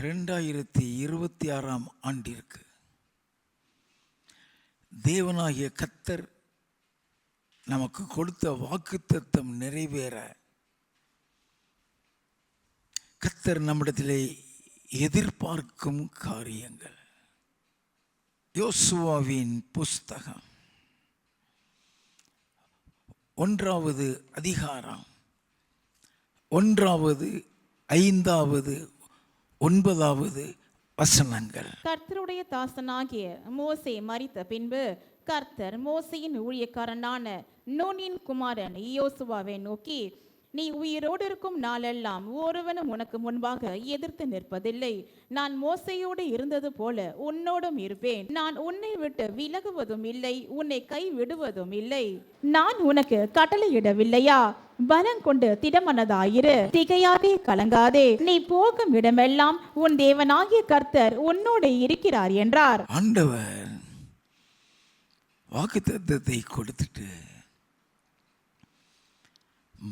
2026 ஆண்டிற்கு தேவனாகிய கர்த்தர் நமக்கு கொடுத்த வாக்குத்தத்தம் நிறைவேற கர்த்தர் நம்மிடத்திலே எதிர்பார்க்கும் காரியங்கள். யோசுவாவின் புஸ்தகம் 1வது அதிகாரம் 1வது 5வது 9வது வசனங்கள். கர்த்தருடைய தாசனாகிய மோசே மரித்த பின்பு கர்த்தர் மோசேயின் ஊழியக்காரனான நூனின் குமாரன் யோசுவாவை நோக்கி, நீ உயிரோடு இருக்கும் நாளெல்லாம் ஒருவனும் உனக்கு முன்பாக எதிர்த்து நிற்பதில்லை. நான் மோசையோடு இருந்தது போல உன்னோடும் இருப்பேன். நான் உன்னை விட்டு விலகுவதும் இல்லை, உன்னை கை விடுவதும் இல்லை. நான் உனக்கு கட்டளையிடவில்லையா? பலம் கொண்டு திடமனதாயிரு, திகையாதே, கலங்காதே. நீ போகும் இடமெல்லாம் உன் தேவனாகிய கர்த்தர் உன்னோடு இருக்கிறார் என்றார். ஆண்டவர் வாக்குத்தத்தத்தை கொடுத்துட்டு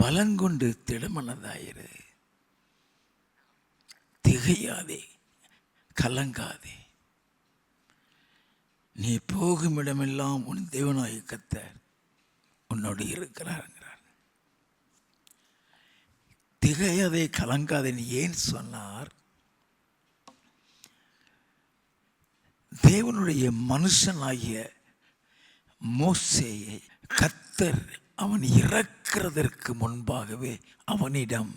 பலங்கொண்டு திடமனதாயிரு, திகையாதே, கலங்காதே. நீ போகும் இடமெல்லாம் உன் தேவனாகிய கர்த்தர் உன்னோடு இருக்கிறார். திகையாதே, கலங்காதேன்னு ஏன் சொன்னார்? தேவனுடைய மனுஷனாகிய மோசேயை கர்த்தர் அவன் இறக்கிறதற்கு முன்பாகவே அவனிடம்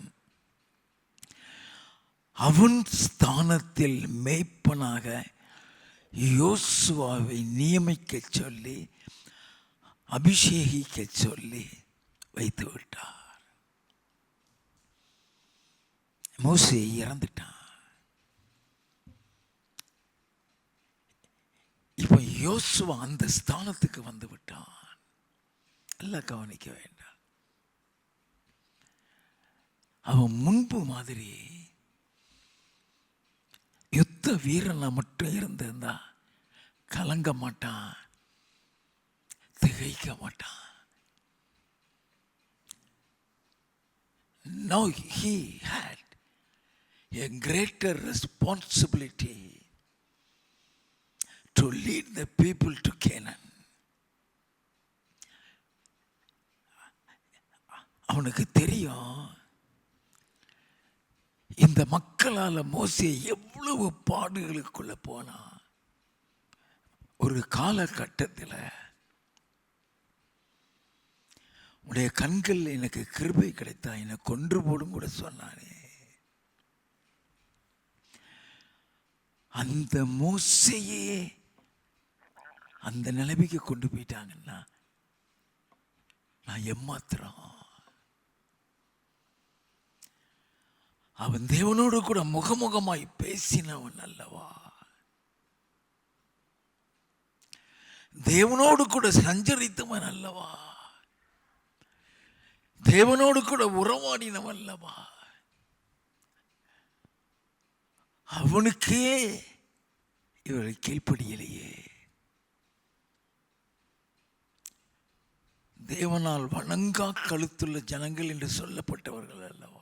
அவன் ஸ்தானத்தில் மேய்ப்பனாக யோசுவாவை நியமிக்க சொல்லி அபிஷேகிக்க சொல்லி வைத்து விட்டார். மோசே இறந்துட்டான். இப்ப யோசுவா அந்த ஸ்தானத்துக்கு வந்து விட்டான். எல்லாம் கவனிக்க வேண்டாம். அவன் முன்பு மாதிரி யுத்த வீரனா மட்டும் இருந்திருந்தா கலங்க மாட்டான், திகைக்க மாட்டான். Now he had a greater responsibility to lead the people to Canaan. அவனுக்கு தெரியும் இந்த மக்களால் மோசே எவ்வளவு பாடுகளுக்குள்ள போனா. ஒரு காலகட்டத்தில் உடைய கண்கள் எனக்கு கிருபை கிடைத்தா என்னை கொன்று போடும் கூட சொன்னானே. அந்த மோசையே அந்த நிலைமைக்கு கொண்டு போயிட்டாங்கன்னா நான் ஏமாத்திரம். அவன் தேவனோடு கூட முகமுகமாய் பேசினவன் அல்லவா, தேவனோடு கூட சஞ்சரித்தவன் அல்லவா, தேவனோடு கூட உறவாடினவன் அல்லவா. அவனுக்கே இவரை கீழ்ப்படியலையே. தேவனால் வணங்கா கழுத்துள்ள ஜனங்கள் என்று சொல்லப்பட்டவர்கள் அல்லவா,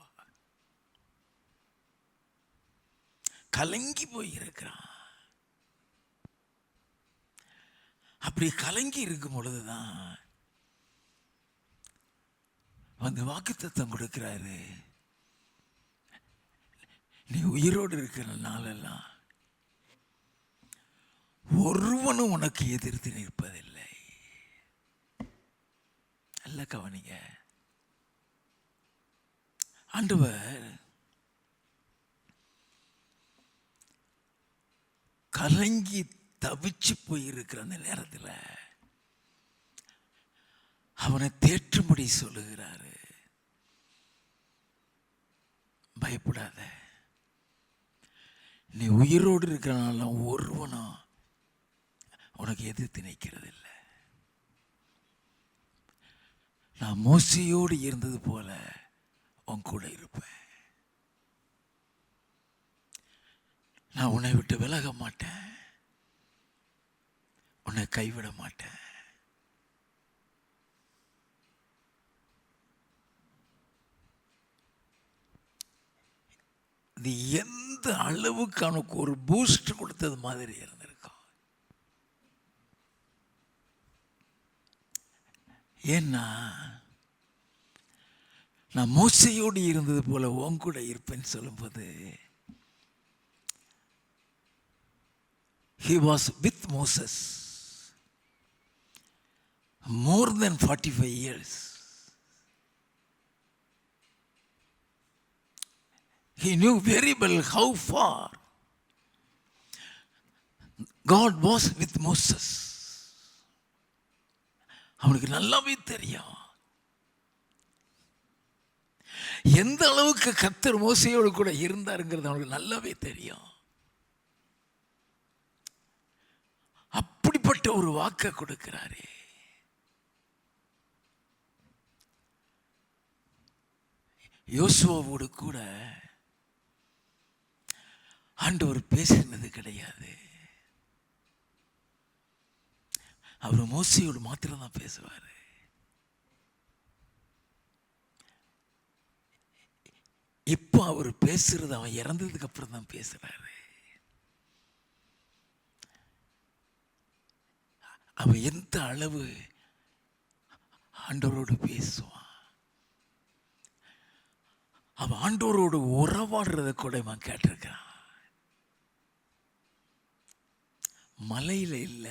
கலங்கி போயிருக்கிறான். அப்படி கலங்கி இருக்கும் பொழுதுதான் வந்து வாக்குத்தத்தம் கொடுக்கிறாரு. நீ உயிரோடு இருக்கிற நாளெல்லாம் ஒருவனும் உனக்கு எதிர்த்து நிற்பதில்லை. நல்ல கவனிங்க. ஆண்டவர் கலங்கி தவிச்சு போயிருக்கிற அந்த நேரத்தில் அவனை தேற்றும்படி சொல்லுகிறாரு. பயப்படாத, நீ உயிரோடு இருக்கிறனால ஒருவனும் உனக்கு எதிர்த்து நிற்கிறது இல்லை. நான் மோசையோடு இருந்தது போல உன் கூட இருப்பேன். நான் உன்னை விட்டு விலக மாட்டேன், உன்னை கைவிட மாட்டேன். இது எந்த எந்த அளவுக்கு அவனுக்கு ஒரு பூஸ்ட் கொடுத்தது மாதிரி இருந்திருக்கும். ஏன்னா நான் மோசையோடு இருந்தது போல உன் கூட இருப்பேன்னு சொல்லும்போது, he was with Moses more than 45 years. He knew very well how far God was with Moses. அவனுக்கு நல்லாவே தெரியும் எந்த அளவுக்கு கர்த்தர் மோசையோடு கூட இருந்தாருங்கிறது அவனுக்கு நல்லாவே தெரியும். அப்படிப்பட்ட ஒரு வாக்கை கொடுக்கிறாரே. யோசுவாவோடு கூட ஆண்டவர் பேசினது கிடையாது. அவர் மோசையோடு மாத்திரம் தான் பேசுவார். இப்போ அவர் பேசுறது அவன் இறந்ததுக்கு அப்புறம் தான் பேசுறாரு. அவன் எந்த அளவு ஆண்டவரோடு பேசுவான், அவன் ஆண்டவரோடு உறவாடுறத கூட அவன் கேட்டிருக்கான். மலையில இல்ல,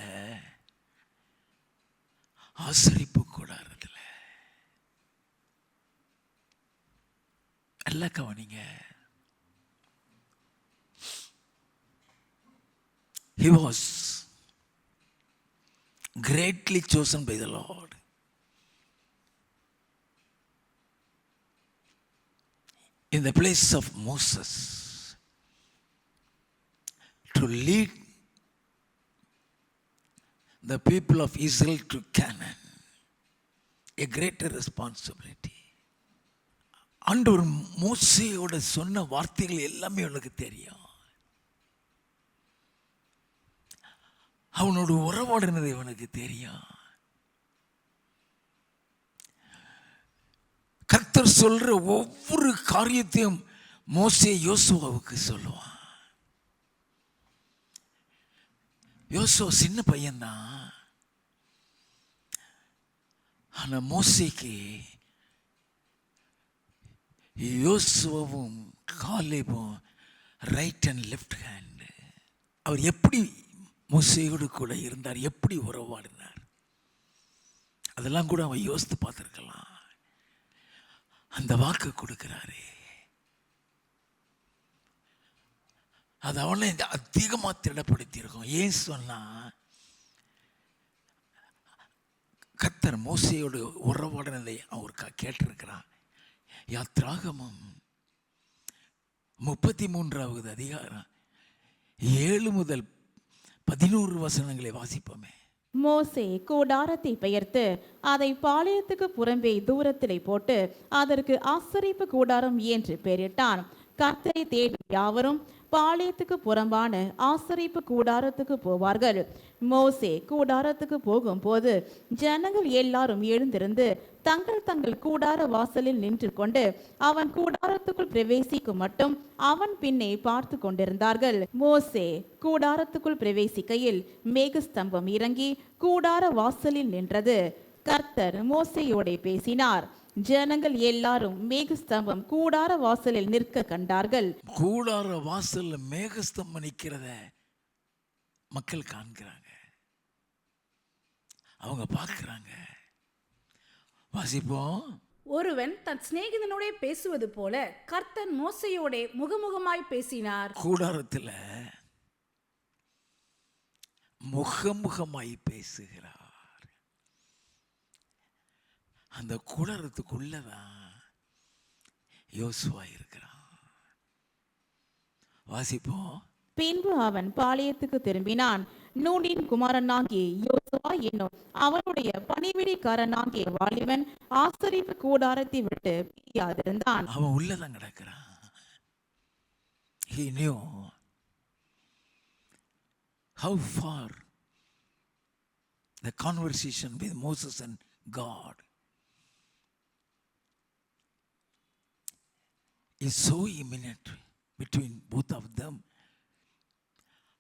ஆசரிப்பு கூடாரத்தில். நல்லா கவனிங்க. He was greatly chosen by the Lord. In the place of Moses to lead the people of Israel to Canaan. A greater responsibility. ஆண்டவர் மோசேயோட சொன்ன வார்த்தைகள் எல்லாமே அவனுக்கு தெரியும். அவனோட உறவாடினது இவனுக்கு தெரியும். கர்த்தர் சொல்ற ஒவ்வொரு காரியத்தையும் மோசே யோசுவாவுக்கு சொல்லுவான். யோசுவா சின்ன பையன்தான், ஆனா மோசேக்கு யோசுவாவும் காலேபும் ரைட் அண்ட் லெஃப்ட் ஹேண்ட். அவர் எப்படி மோசேயோடு கூட இருந்தார், எப்படி உறவாடினார், அதெல்லாம் கூட அவன் யோசித்து பார்த்துருக்கலாம். அந்த வாக்கு கொடுக்கிறாரே, அது அவனை அதிகமாக திடப்படுத்தியிருக்கும். ஏன் சொன்னா, கர்த்தர் மோசேயோடு உறவாடினதை அவர் கேட்டிருக்கிறான். யாத்ராகமம் 33வது அதிகாரம் 7 முதல் 11 வசனங்களை வாசிப்போமே. மோசே கூடாரத்தை பெயர்த்து அதை பாளையத்துக்கு புறம்பே தூரத்திலே போட்டு அதற்கு ஆசரிப்பு கூடாரம் என்று பெயரிட்டான். கர்த்தரை தேடி யாவரும் பாளையத்துக்கு புறம்பான ஆசரிப்பு கூடாரத்துக்கு போவார்கள். மோசே கூடாரத்துக்கு போகும்போது ஜனங்கள் எல்லாரும் எழுந்திருந்து தங்கள் தங்கள் கூடார வாசலில் நின்று கொண்டு அவன் கூடாரத்துக்குள் பிரவேசிக்கும் மட்டும் அவன் பின்னே பார்த்து கொண்டிருந்தார்கள். மோசே கூடாரத்துக்குள் பிரவேசிக்கையில் மேகஸ்தம்பம் இறங்கி கூடார வாசலில் நின்றது. கர்த்தர் மோசேயோடே பேசினார். ஜனங்கள் எல்லாரும் மேகஸ்தம்பம் கூடார வாசலில் நிற்க கண்டார்கள். கூடார வாசல்ல மேகஸ்தம்பம் நிற்கிறத மக்கள் காண்கிறாங்க, அவங்க பார்க்கிறாங்க. வாசிப்போம். ஒருவன் தன் சிநேகிதனோட பேசுவது போல கர்த்தர் மோசையோட முகமுகமாய் பேசினார். கூடாரத்தில் முகமுகமாய் பேசுகிறார். அந்த கூடாரத்துக்குள்ளதான் யோசுவா இருக்கிறான். வாசிப்போம். பின்பு அவன் பாளையத்துக்கு திரும்பினான். நூனின் குமாரனாகிய யோசுவா என்னும் அவனுடைய பணிவிடைக்காரனாகிய வாலிபன் ஆசரிப்பு கூடாரத்தை விட்டு பிரியாதிருந்தான். அவன் உள்ளதான் கிடக்கிறான். He knew how far the conversation with Moses and God is so imminent. between both of them.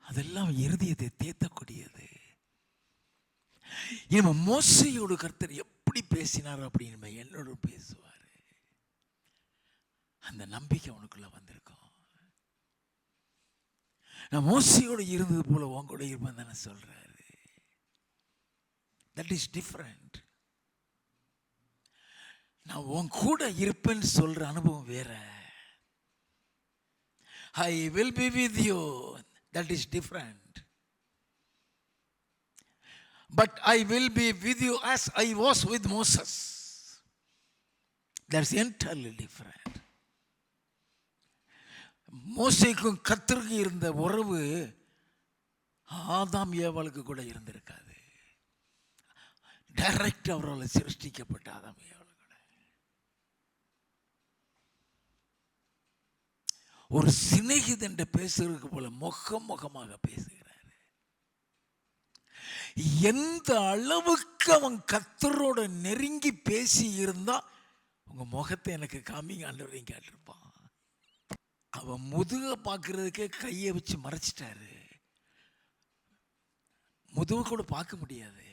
அதெல்லாம் இருதயத்தை தேத்தக்கூடியது. இவன் மோசையோடு கர்த்தர் எப்படி பேசினார் அப்படின்னு என்னோட பேசுவார். அந்த நம்பிக்கை உனக்குள்ள வந்திருக்கும். நான் மோசையோடு இருந்தது போல உன் கூட இருப்பேன் தானே சொல்றாரு. That is different. நான் உன் கூட இருப்பேன்னு சொல்ற அனுபவம் வேற. I will be with you. That is different. But I will be with you as I was with Moses. That's entirely different. மோசேக்கும் கர்த்தருக்கு இருந்த உறவு ஆதாம் ஏவாளுக்கு கூட இருந்திருக்காது. டைரக்ட் அவரால் சிருஷ்டிக்கப்பட்ட ஆதாம் ஏவாள் கூட ஒரு சிநேகிதன் பேசுறதுக்கு போல முகமாக பேசுகிறார். எந்த அளவுக்கு அவன் கர்த்தரோட நெருங்கி பேசி இருந்தா உங்க முகத்தை எனக்கு காமிங்க ஆண்டவரையும் கேட்டிருப்பான். அவன் முதுக பார்க்கறதுக்கே கையை வச்சு மறைச்சிட்டாரு. முதுக கூட பார்க்க முடியாது.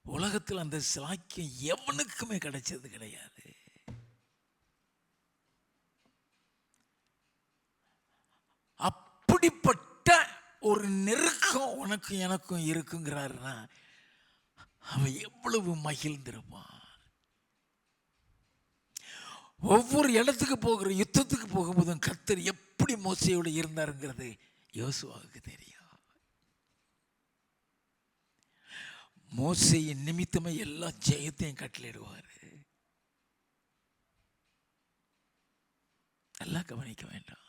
உலகத்தில் அந்த சாக்கியம் எவனுக்குமே கிடைச்சது கிடையாது. அப்படிப்பட்ட ஒரு நெருக்கம் உனக்கு எனக்கும் இருக்குங்கிறாருன்னா அவன் எவ்வளவு மகிழ்ந்திருப்பான். ஒவ்வொரு இடத்துக்கு போகிற யுத்தத்துக்கு போகும்போதும் கர்த்தர் எப்படி மோசையோடு இருந்தாருங்கிறது யோசுவாவுக்கு தெரியும். மோசையின் நிமித்தமே எல்லா ஜெயத்தையும் கட்டளையிடுவார். நல்லா கவனிக்க வேண்டாம்.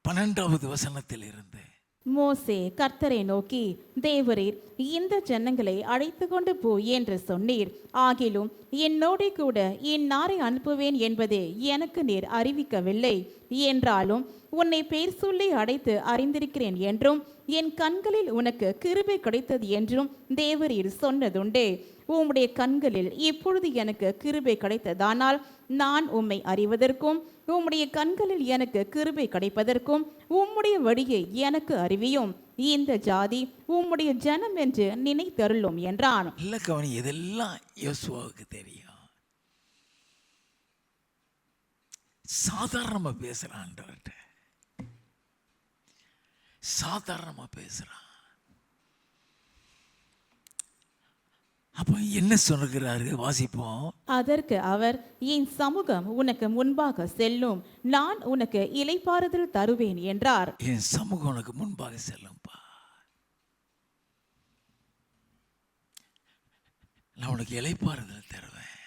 பன்னெண்டாவது வசனத்தில் இருந்து மோசே கர்த்தரை நோக்கி, தேவரீர் இந்த ஜனங்களை அழைத்து கொண்டு போய் என்று சொன்னீர். ஆகிலும் என்னோட கூட இந்நாரை அனுப்புவேன் என்பதை எனக்கு நீர் அறிவிக்கவில்லை. என்றாலும் உன்னை பேர் சொல்லி அழைத்து அறிந்திருக்கிறேன் என்றும் என் கண்களில் உனக்கு கிருபை கிடைத்தது என்றும் தேவரீர் சொன்னதுண்டே. உம்முடைய கண்களில் இப்பொழுது எனக்கு கிருபை கிடைத்ததானால் நான் உம்மை அறிவதற்கும் உம்முடைய கண்களில் எனக்கு கிருபை கிடைப்பதற்கும் உம்முடைய வழியை எனக்கு அறிவியும். இந்த ஜாதி உம்முடைய ஜனம் என்று நினைத்தருளும் என்றான். இல்ல கவனி, இதெல்லாம் யோசுவாவுக்கு தெரியும். சாதாரணமா பேசுறான், சாதாரணமா பேசுறான். அப்ப என்ன சொல்லுகிறாரு வாசிப்போம். அதற்கு அவர், என் சமூகம் உனக்கு முன்பாக செல்லும், நான் உனக்கு இளைப்பாறுதல் தருவேன் என்றார். என் சமூகம் உனக்கு முன்பாக செல்லும்பா, நான் உனக்கு இளைப்பாறுதல் தருவேன்.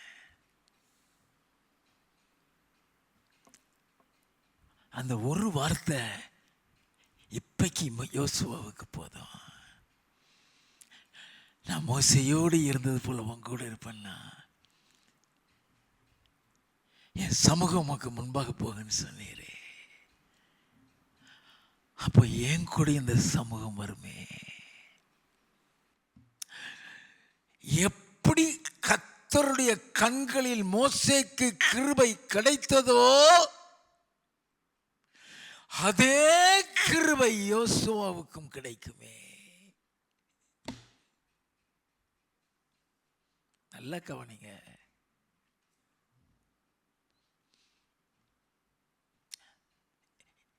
அந்த ஒரு வார்த்தை இப்பைக்கு யோசுவாவுக்கு போதும். நான் மோசையோடு இருந்தது போல உன் கூட இருப்பேன்னா என் சமூகம் உனக்கு முன்பாக போகுன்னு சொன்னீரே, அப்போ என் கூட இந்த சமூகம் வருமே. எப்படி கர்த்தருடைய கண்களில் மோசேக்கு கிருபை கிடைத்ததோ அதே கிருபை யோசுவாவுக்கும் கிடைக்குமே. நல்லா கவனிங்க.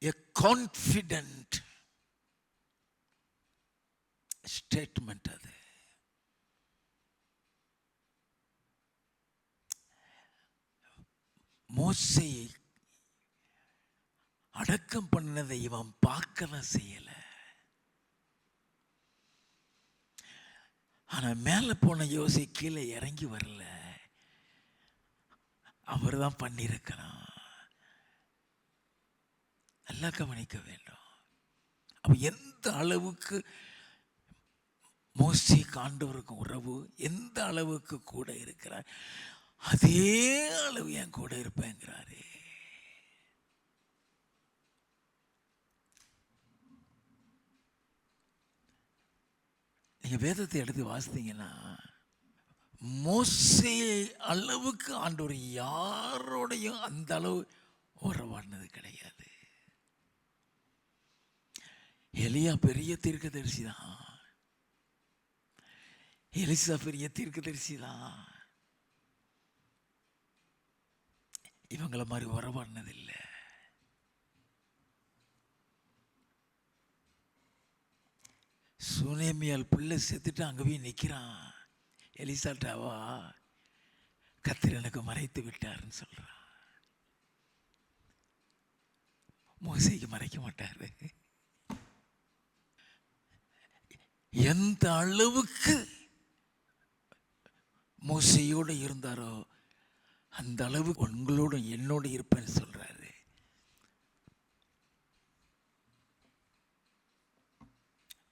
A confident statement அது. மோசேயை அடக்கம் பண்ணதை இவன் பார்க்கலாம் செய்யல. ஆனா மேல போன யோசை கீழே இறங்கி வரல, அவர் தான் பண்ணியிருக்கிறான். நல்லா கவனிக்க வேண்டும். அப்ப எந்த அளவுக்கு மோசே ஆண்டவருக்கும் உறவு, எந்த அளவுக்கு கூட இருக்கிறார், அதே அளவு என் கூட இருப்பேங்கிறாரு. நீங்க வேதத்தை எடுத்து வாசித்தீங்கன்னா மோசே அளவுக்கு ஆண்டவர் யாரோடையும் அந்த அளவு உறவாடினது கிடையாது. எலியா பெரிய தீர்க்கதரிசி தான், எலிசா பெரிய தீர்க்கதரிசி தான், இவங்கள மாதிரி உறவாடினது இல்லை. சுனேமியால் பிள்ளை செத்துட்டு அங்கே போய் நிற்கிறான். எலிசாட்டாவா கர்த்தர் எனக்கு மறைத்து விட்டாருன்னு சொல்றான். மோசேக்கு மறைக்க மாட்டாரு. எந்த அளவுக்கு மோசையோடு இருந்தாரோ அந்த அளவு உங்களோட என்னோட இருப்பேன்னு சொல்றாரு.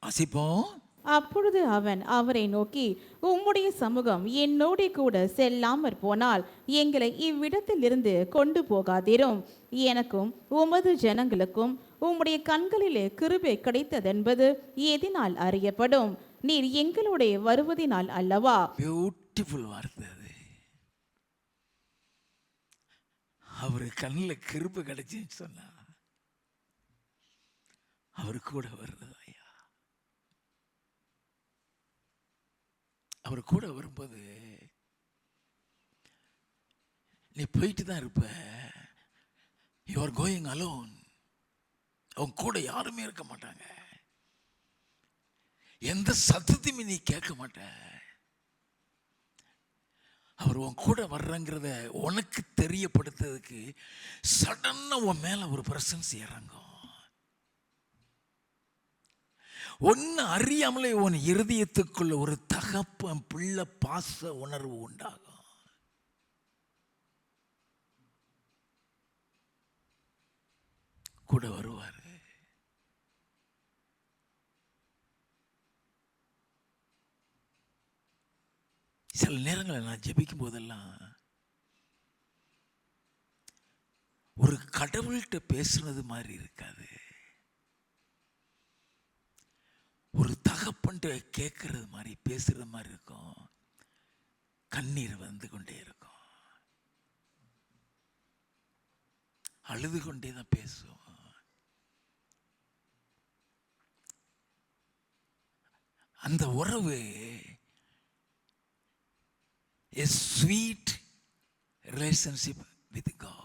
வாசிப்போம். அப்பொழுது அவன் அவரை நோக்கி, உம்முடைய சமூகம் என்னோட கூட செல்லாமற் போனால் எங்களை இவ்விடத்திலிருந்து கொண்டு போகாதிரும். எனக்கும் உமது ஜனங்களுக்கும் உம்முடைய கண்களிலே கிருபை கிடைத்ததென்பது எதினால் அறியப்படும்? நீர் எங்களுடைய வருவதினால் அல்லவா? பியூட்டிஃபுல் வார்த்தை அது. அவரு கண்ணில் கிருபை கிடைச்சுன்னு சொன்னா அவரு கூட வர்றது ஐயா. அவர் கூட வரும்போது நீ போயிட்டு தான் இருப்ப. You are going alone. அவங்க கூட யாருமே இருக்க மாட்டாங்க. எந்த சத்தத்தையுமே நீ கேட்க மாட்ட. அவர் உன் கூட வர்றங்கிறத உனக்கு தெரியப்படுத்துறதுக்கு சடனா உன் மேல ஒரு பிரசன்ஸ் இறங்கும். ஒன்னு அறியாமலே உன் இருதயத்துக்குள்ள ஒரு தகப்பன் பிள்ளை பாச உணர்வு உண்டாகும். கூட வருவாரு. சில நேரங்களில் நான் ஜெபிக்கும் போதெல்லாம் ஒரு கடவுள்கிட்ட பேசுனது மாதிரி இருக்காது, ஒரு தகப்பன்ட்டு கேட்கறது மாதிரி பேசுறது மாதிரி இருக்கும். கண்ணீர் வந்து கொண்டே இருக்கும், அழுது கொண்டே தான் பேசுவோம். அந்த உறவு a sweet relationship with God.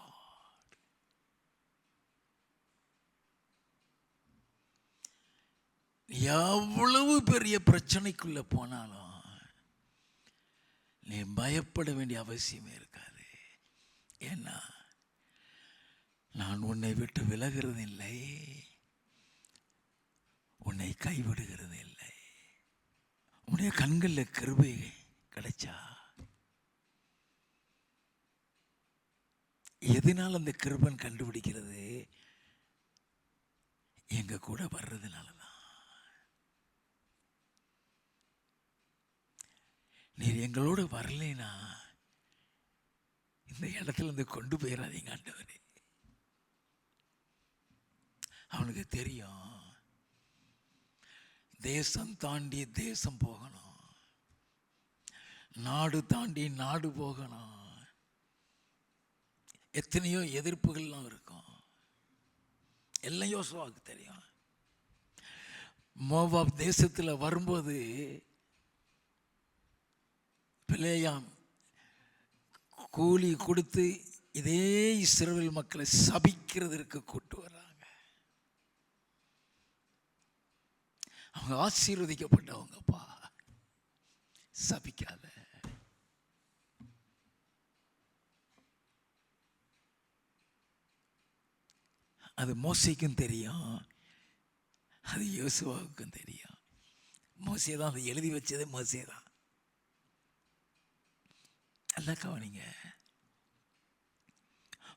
எவ்வளவு பெரிய பிரச்சனைக்குள்ள போனாலும் நீ பயப்பட வேண்டிய அவசியமே இருக்காது. ஏன்னா நான் உன்னை விட்டு விலகிறது இல்லை, உன்னை கைவிடுகிறது இல்லை. உன்னுடைய கண்களில் கிருபை கிடைச்சா எதனால் அந்த கிருபன் கண்டுபிடிக்கிறது? எங்க கூட வர்றதுனாலதான். நீர் எங்களோட வரலைனா இந்த இடத்துல இருந்து கொண்டு போயிடாதீங்க ஆண்டவரே. அவனுக்கு தெரியும் தேசம் தாண்டி தேசம் போகணும், நாடு தாண்டி நாடு போகணும். எத்தனையோ எதிர்ப்புகள்லாம் இருக்கும், எல்லாம் யோசுவாவுக்கு தெரியும். மோவாப் தேசத்தில் வரும்போது பிலேயாம் கூலி கொடுத்து இதே இஸ்ரவேல் மக்களை சபிக்கிறதற்கு கூட்டு வர்றாங்க. அவங்க ஆசீர்வதிக்கப்பட்டவங்கப்பா, சபிக்காத. அது மோசேக்கும் தெரியும், அது யோசுவாவுக்கும் தெரியும். மோசே தான் அதை எழுதி வச்சதே, மோசே தான். நல்லா கவனிங்க,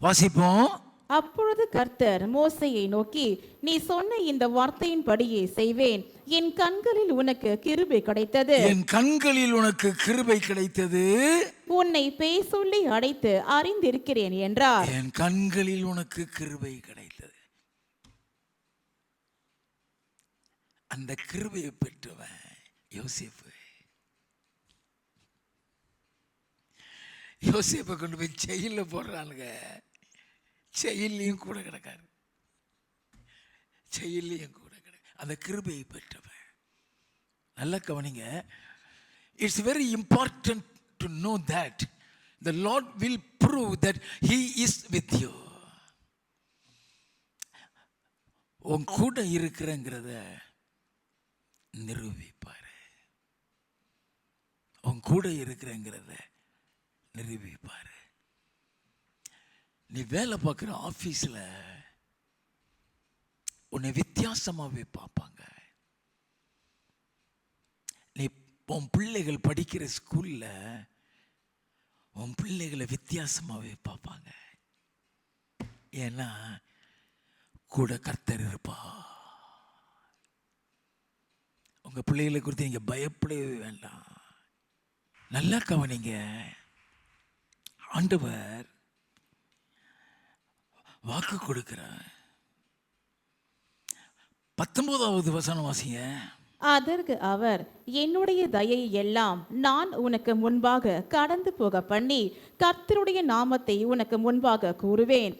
வாசிப்போம். அப்பொழுது கர்த்தர் மோசேயை நோக்கி, நீ சொன்ன இந்த வார்த்தையின்படியே செய்வேன். என் கண்களில் உனக்கு கிருபை கிடைத்தது, என் கண்களில் உனக்கு கிருபை கிடைத்தது, உன்னை பேய் சொல்லி அழைத்து அறிந்திருக்கிறேன் என்றார். என் கண்களில் உனக்கு கிருபை கிடைத்தது. அந்த கிருபையை பெற்றவன் யோசேப்பை கொண்டு போய் ஜெயிலில் போடுறானுங்க. ஜெயிலையும் கூட கிடக்காரு, ஜெயிலையும் கூட கிடக்கு. அந்த கிருபையை பெற்றவன். நல்ல கவனிங்க. It's very important to know that the Lord will prove that he is with you. உன் கூட இருக்கிறங்கிறத நிரூபிப்பாரு. உன் கூட இருக்கிறங்கிறத நிரூபிப்பாரு. நீ வேலை பார்க்குற ஆஃபீஸில் உன்னை வித்தியாசமாகவே பார்ப்பாங்க. நீ உன் பிள்ளைகள் படிக்கிற ஸ்கூலில் உன் பிள்ளைகளை வித்தியாசமாகவே பார்ப்பாங்க. ஏன்னா கூட கர்த்தர் இருப்பா. உங்கள் பிள்ளைகளை குறித்து நீங்கள் பயப்படவே வேண்டாம். நல்லா கவனிங்க. ஆண்டவர் வாக்கு கொடுக்கிறார். 19வது வசனம் வாசிங்க. அதற்கு அவர், என்னுடைய தயை எல்லாம் நான் உனக்கு முன்பாக கடந்து போக பண்ணி கர்த்தருடைய நாமத்தை உனக்கு முன்பாக கூறுவேன்.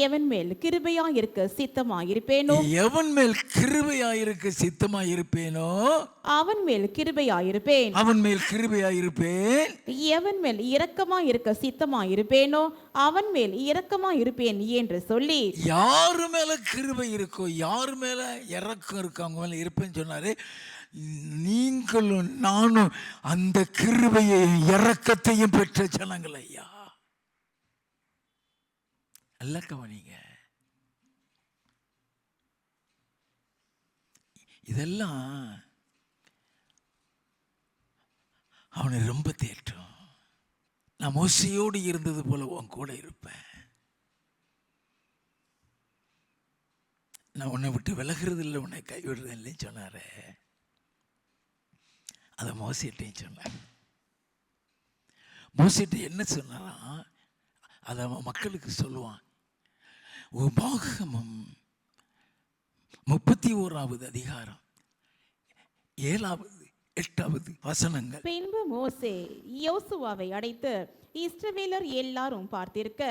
எவன் மேல் கிருபையாயிருக்க சித்தமாயிருப்பேனோ, எவன் மேல் கிருபையாயிருக்க சித்தமாயிருப்பேனோ அவன் மேல் கிருபையாயிருப்பேன். அவன் மேல் கிருபையாயிருப்பேன். எவன் மேல் இரக்கமாயிருக்க சித்தமாயிருப்பேனோ அவன் மேல் இரக்கமாயிருப்பேன் என்று சொல்லி, யாரு மேல கிருபை இருக்கோ, யாரு மேல இறக்கம் இருக்கோ அவங்க மேல இருப்பேன்னு சொன்னாரு. நீங்களும் நானும் அந்த கிருபையை இரக்கத்தையும் பெற்ற ஜனங்கள் ஐயா. நல்ல கவனிங்க. இதெல்லாம் அவனை ரொம்ப தேற்றும். நான் மோசையோடு இருந்தது போல உன் கூட இருப்பேன். நான் உன்னை விட்டு விலகிறது இல்லை, உன்னை கைவிடுறது இல்லைன்னு சொன்னாரு. அதை மோசிட்டையும் சொன்னார். மோசிட்ட என்ன சொன்னாராம், அதை அவன் மக்களுக்கு சொல்லுவான். உபாகமம் 31வது அதிகாரம் 7வது 8வது வசனங்கள். பின்பு மோசே யோசுவாவை அழைத்து இஸ்ரவேலர் எல்லாரும் பார்த்திருக்க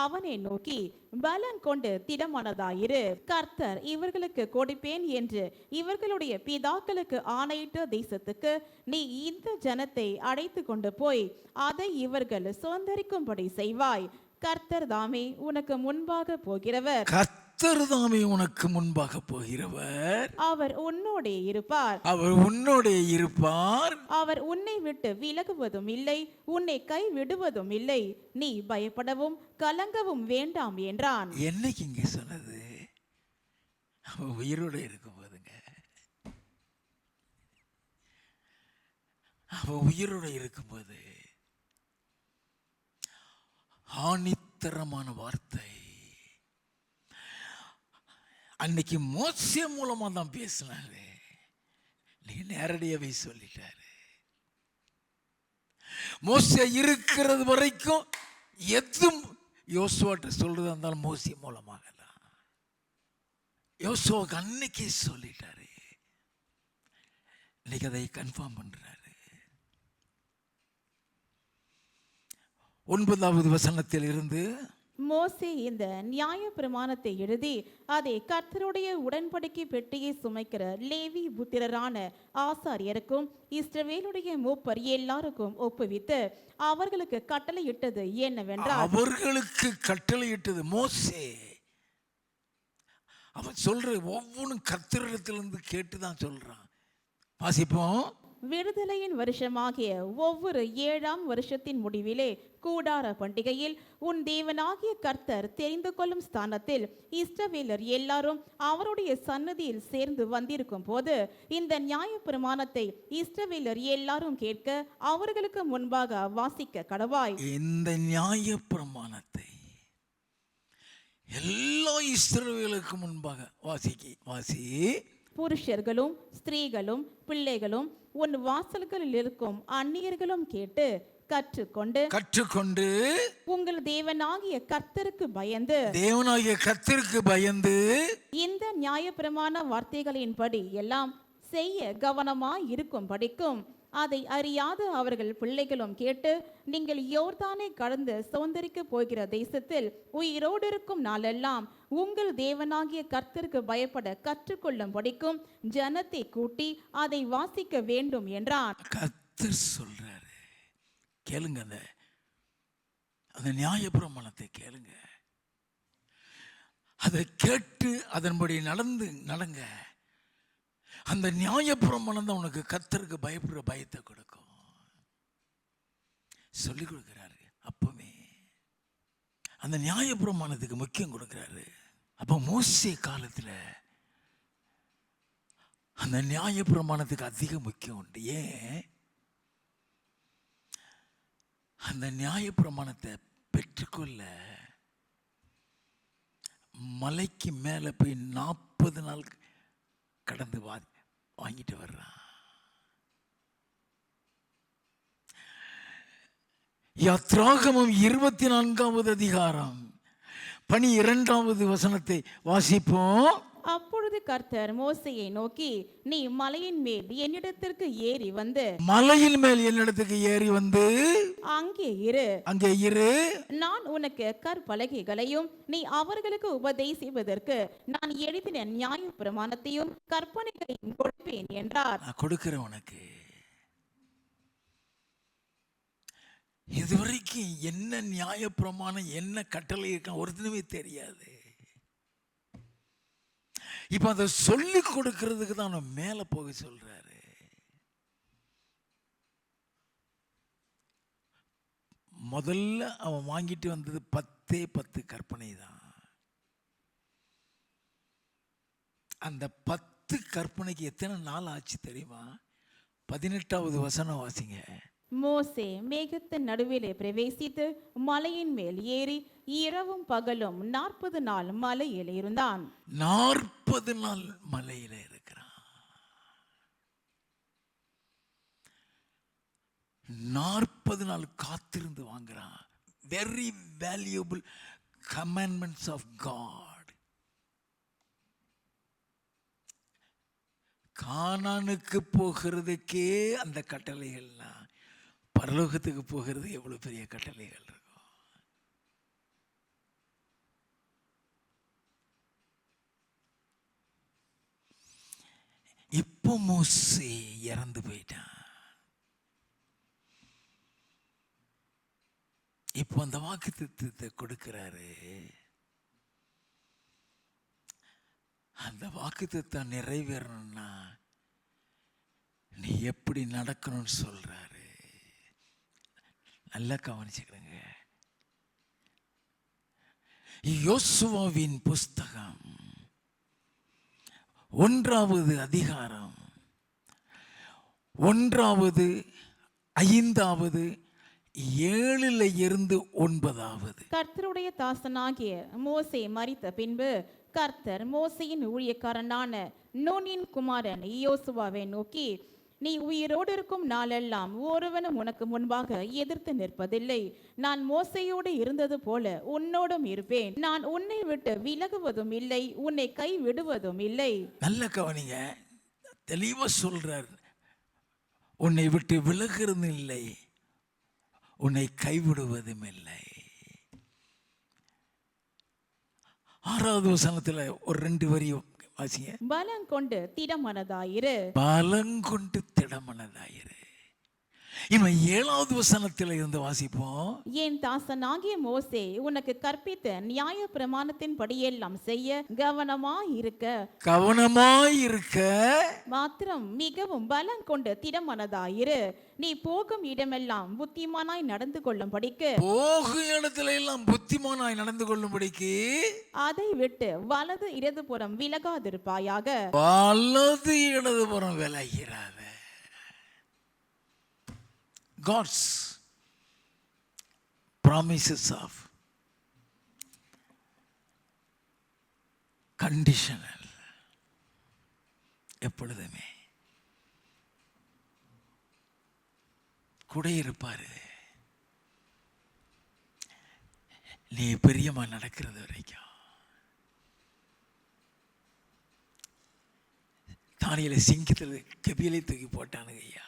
அவனை நோக்கி, பலன் கொண்டு திடமானதாயிரு, கர்த்தர் இவர்களுக்கு கொடுப்பேன் என்று இவர்களுடைய பிதாக்களுக்கு ஆணையிட்ட தேசத்துக்கு நீ இந்த ஜனத்தை அழைத்து கொண்டு போய் அதை இவர்கள் சுதந்தரிக்கும்படி செய்வாய். கர்த்தர் தாமே உனக்கு முன்பாக போகிறவர். கர்த்தர் தாமே உனக்கு முன்பாக போகிறவர். அவர் உன்னோடே இருப்பார். அவர் உன்னோடே இருப்பார். அவர் உன்னை விட்டு விலகுவதும் இல்லை, உன்னை கை விடுவதும் இல்லை. நீ பயப்படவும் கலங்கவும் வேண்டாம் என்றான். என்னைக்கு இங்க சொன்னது? அவன் உயிரோடு இருக்கும் போதுங்க. அவன் உயிரோடு இருக்கும்போது ஆணித்தரமான வார்த்தை. அன்னைக்கு மோசே மூலமா தான் பேசினாரு, நீங்க நேரடியாவே சொல்லிட்டாரு. மோசே இருக்கிறது வரைக்கும் எதுவும் யோசுவாட்ட சொல்றதா இருந்தாலும் மோசே மூலமாக தான். யோசுவாக்கு அன்னைக்கே சொல்லிட்டாரு, இன்னைக்கு அதை கன்ஃபார்ம் பண்றாரு. 9வது வசனத்தில் இருந்து, மோசே இந்த நியாய பிரமாணத்தை எழுதி அதை கர்த்தருடைய உடன்படிக்கை பெட்டியை சுமைக்கிற லேவி புத்திரரான ஆசாரியருக்கும் இஸ்ரவேலுடைய மூப்பர் எல்லாருக்கும் ஒப்புவித்து அவர்களுக்கு கட்டளையிட்டது என்னவென்றால், அவர்களுக்கு கட்டளையிட்டது மோசே. அவன் சொல்ற ஒவ்வொன்றும் கர்த்தரிடத்திலிருந்து கேட்டுதான் சொல்றான். வாசிப்போம். விடுதலையின் வருஷமாகிய ஒவ்வொரு 7ஆம் வருஷத்தின் முடிவிலே கூடார பண்டிகையில் உன் தேவனாகிய கர்த்தர் தெரிந்து கொள்ளும் ஸ்தானத்தில் இஸ்ரவேலர் எல்லாரும் அவருடைய சன்னதியில் சேர்ந்து வந்திருக்கும் போது இந்த நியாய பிரமாணத்தை இஸ்ரவேலர் எல்லாரும் கேட்க அவர்களுக்கு முன்பாக வாசிக்க கடவாய். இந்த நியாய பிரமாணத்தை எல்லா இஸ்ரவேலுக்கு முன்பாக வாசி. புருஷர்களும் ஸ்திரீகளும் பிள்ளைகளும் உன் வாசல்களில் இருக்கும் அந்நியர்களும் கேட்டு கற்றுக்கொண்டு உங்கள் தேவனாகிய கர்த்தருக்கு பயந்து இந்த நியாயப்பிரமாண வார்த்தைகளின்படி எல்லாம் செய்ய கவனமாய் இருக்கும் படிக்கும் அதை அறியாத அவர்கள் பிள்ளைகளும் கேட்டு, நீங்கள் யோர்தானை கடந்து சுதந்தரிக்க போகிற தேசத்தில் உயிரோடு இருக்கும் நாளெல்லாம் உங்கள் தேவனாகிய கர்த்தருக்கு பயப்பட கற்றுக்கொள்ளும் படிக்கும் ஜனத்தை கூட்டி அதை வாசிக்க வேண்டும் என்றான். கர்த்தர் சொல்றாரு, கேளுங்க. அந்த நியாயப்பிரமாணத்தை கேளுங்க. அதை கேட்டு அதன்படி நடங்க. அந்த நியாயப்பிரமாணம் தான் உனக்கு கர்த்தருக்கு பயப்படுற பயத்தை கொடுக்கும். சொல்லி கொடுக்கிறாரு. அப்பவே அந்த நியாயப்பிரமாணத்துக்கு முக்கியம் கொடுக்கிறாரு. அப்ப மோசே காலத்துல அந்த நியாயப்பிரமாணத்துக்கு அதிக முக்கியம் உண்டு. ஏன்? அந்த நியாயப்பிரமாணத்தை பெற்றுக்கொள்ள மலைக்கு மேல போய் 40 நாள் கடந்து வாங்கிட்டு வர்றான். யாத்ராகமம் 24வது அதிகாரம் 12வது வசனத்தை வாசிப்போம். அப்பொழுது கர்த்தர் மோசேயை நோக்கி, நீ மலையின் மேல் என்னிடத்திற்கு ஏறி வந்து அங்கே இரு. நான் உனக்கு கற்பலகைகளையும் நீ அவர்களுக்கு உபதேசிப்பதற்கு நான் எழுதின நியாய பிரமாணத்தையும் கற்பனைகளையும் கொடுப்பேன் என்றார். நான் கொடுக்கிறேன் உனக்கு. இதுவரைக்கும் என்ன நியாய பிரமாணம், என்ன கட்டளை இருக்க ஒருத்தனுமே தெரியாது. இப்ப அதை சொல்லி கொடுக்கிறதுக்கு தான் அவன் மேல போக சொல்றாரு. முதல்ல அவன் வாங்கிட்டு வந்தது 10 கற்பனை தான். அந்த 10 கற்பனைக்கு எத்தனை நாள் ஆச்சு தெரியுமா? 18வது வசனம் வாசிங்க. மோசே மேகத்தின் நடுவிலே பிரவேசித்து மலையின் மேல் ஏறி இரவும் பகலும் 40 நாள் மலையில் இருந்தான். 40 நாள் மலையில இருக்கிறான். 40 நாள் காத்திருந்து வாங்குறான். Very valuable commandments of God. கானானுக்கு போகிறதுக்கே அந்த கட்டளைகள்லாம், பரலோகத்துக்கு போகிறது எவ்வளவு பெரிய கட்டளைகள் இருக்கும். இப்போ மோசே இறந்து போயிட்டான். இப்போ அந்த வாக்குத்தத்தத்தை கொடுக்கிறாரு. அந்த வாக்குத்தத்தம் நிறைவேறணும்னா நீ எப்படி நடக்கணும்னு சொல்றாரு. நல்லா கவனிச்சுக்கிறேங்க. யோசுவாவின் புஸ்தகம் 1வது அதிகாரம் 1வது 5வது 7 இருந்து 9வது. கர்த்தருடைய தாசனாகிய மோசே மரித்த பின்பு கர்த்தர் மோசேயின் ஊழியக்காரனான நூனின் குமாரன் யோசுவாவை நோக்கி, நீ உயிரோடு இருக்கும் நாளெல்லாம் ஒருவனும் உனக்கு முன்பாக எதிர்த்து நிற்பதில்லை. நான் மோசையோடு இருந்தது போல உன்னோடும் இருப்பேன். நான் உன்னை விட்டு விலகுவதும் இல்லை, உன்னை கை விடுவதும் இல்லை. நல்ல கவனிங்க. தெளிவா சொல்றார். உன்னை விட்டு விலகுறதும் இல்லை, உன்னை கைவிடுவதும் இல்லை. 6வது வசனத்துல ஒரு 2 வரி வாசிங்க. பலங்கொண்டு திடமனதாயிரு. பலங்கொண்டு திடமனதாயிரு. இவன் 7வது வசனத்தில் இருந்து வாசிப்போம். என் தாசனாகிய மோசே உனக்கு கற்பித்த நியாய பிரமாணத்தின் படியெல்லாம் செய்ய கவனமாயிருக்க மாத்திரம் மிகவும் பலம் கொண்டு திடமனதாயிரு. நீ போகும் இடமெல்லாம் புத்திமானாய் நடந்து கொள்ளும்படிக்கு அதை விட்டு வலது இடதுபுறம் விலகாதிருப்பாயாக. வலது இடதுபுறம் விலகிறாத. God's promises of conditional. எப்பொழுதுமே கூட இருப்பாரு. நீ பிரியமா நடக்கிறது வரைக்கும். தானியேலை சிங்கத்தில் கெபியிலே தூக்கி போட்டானுங்க ஐயா.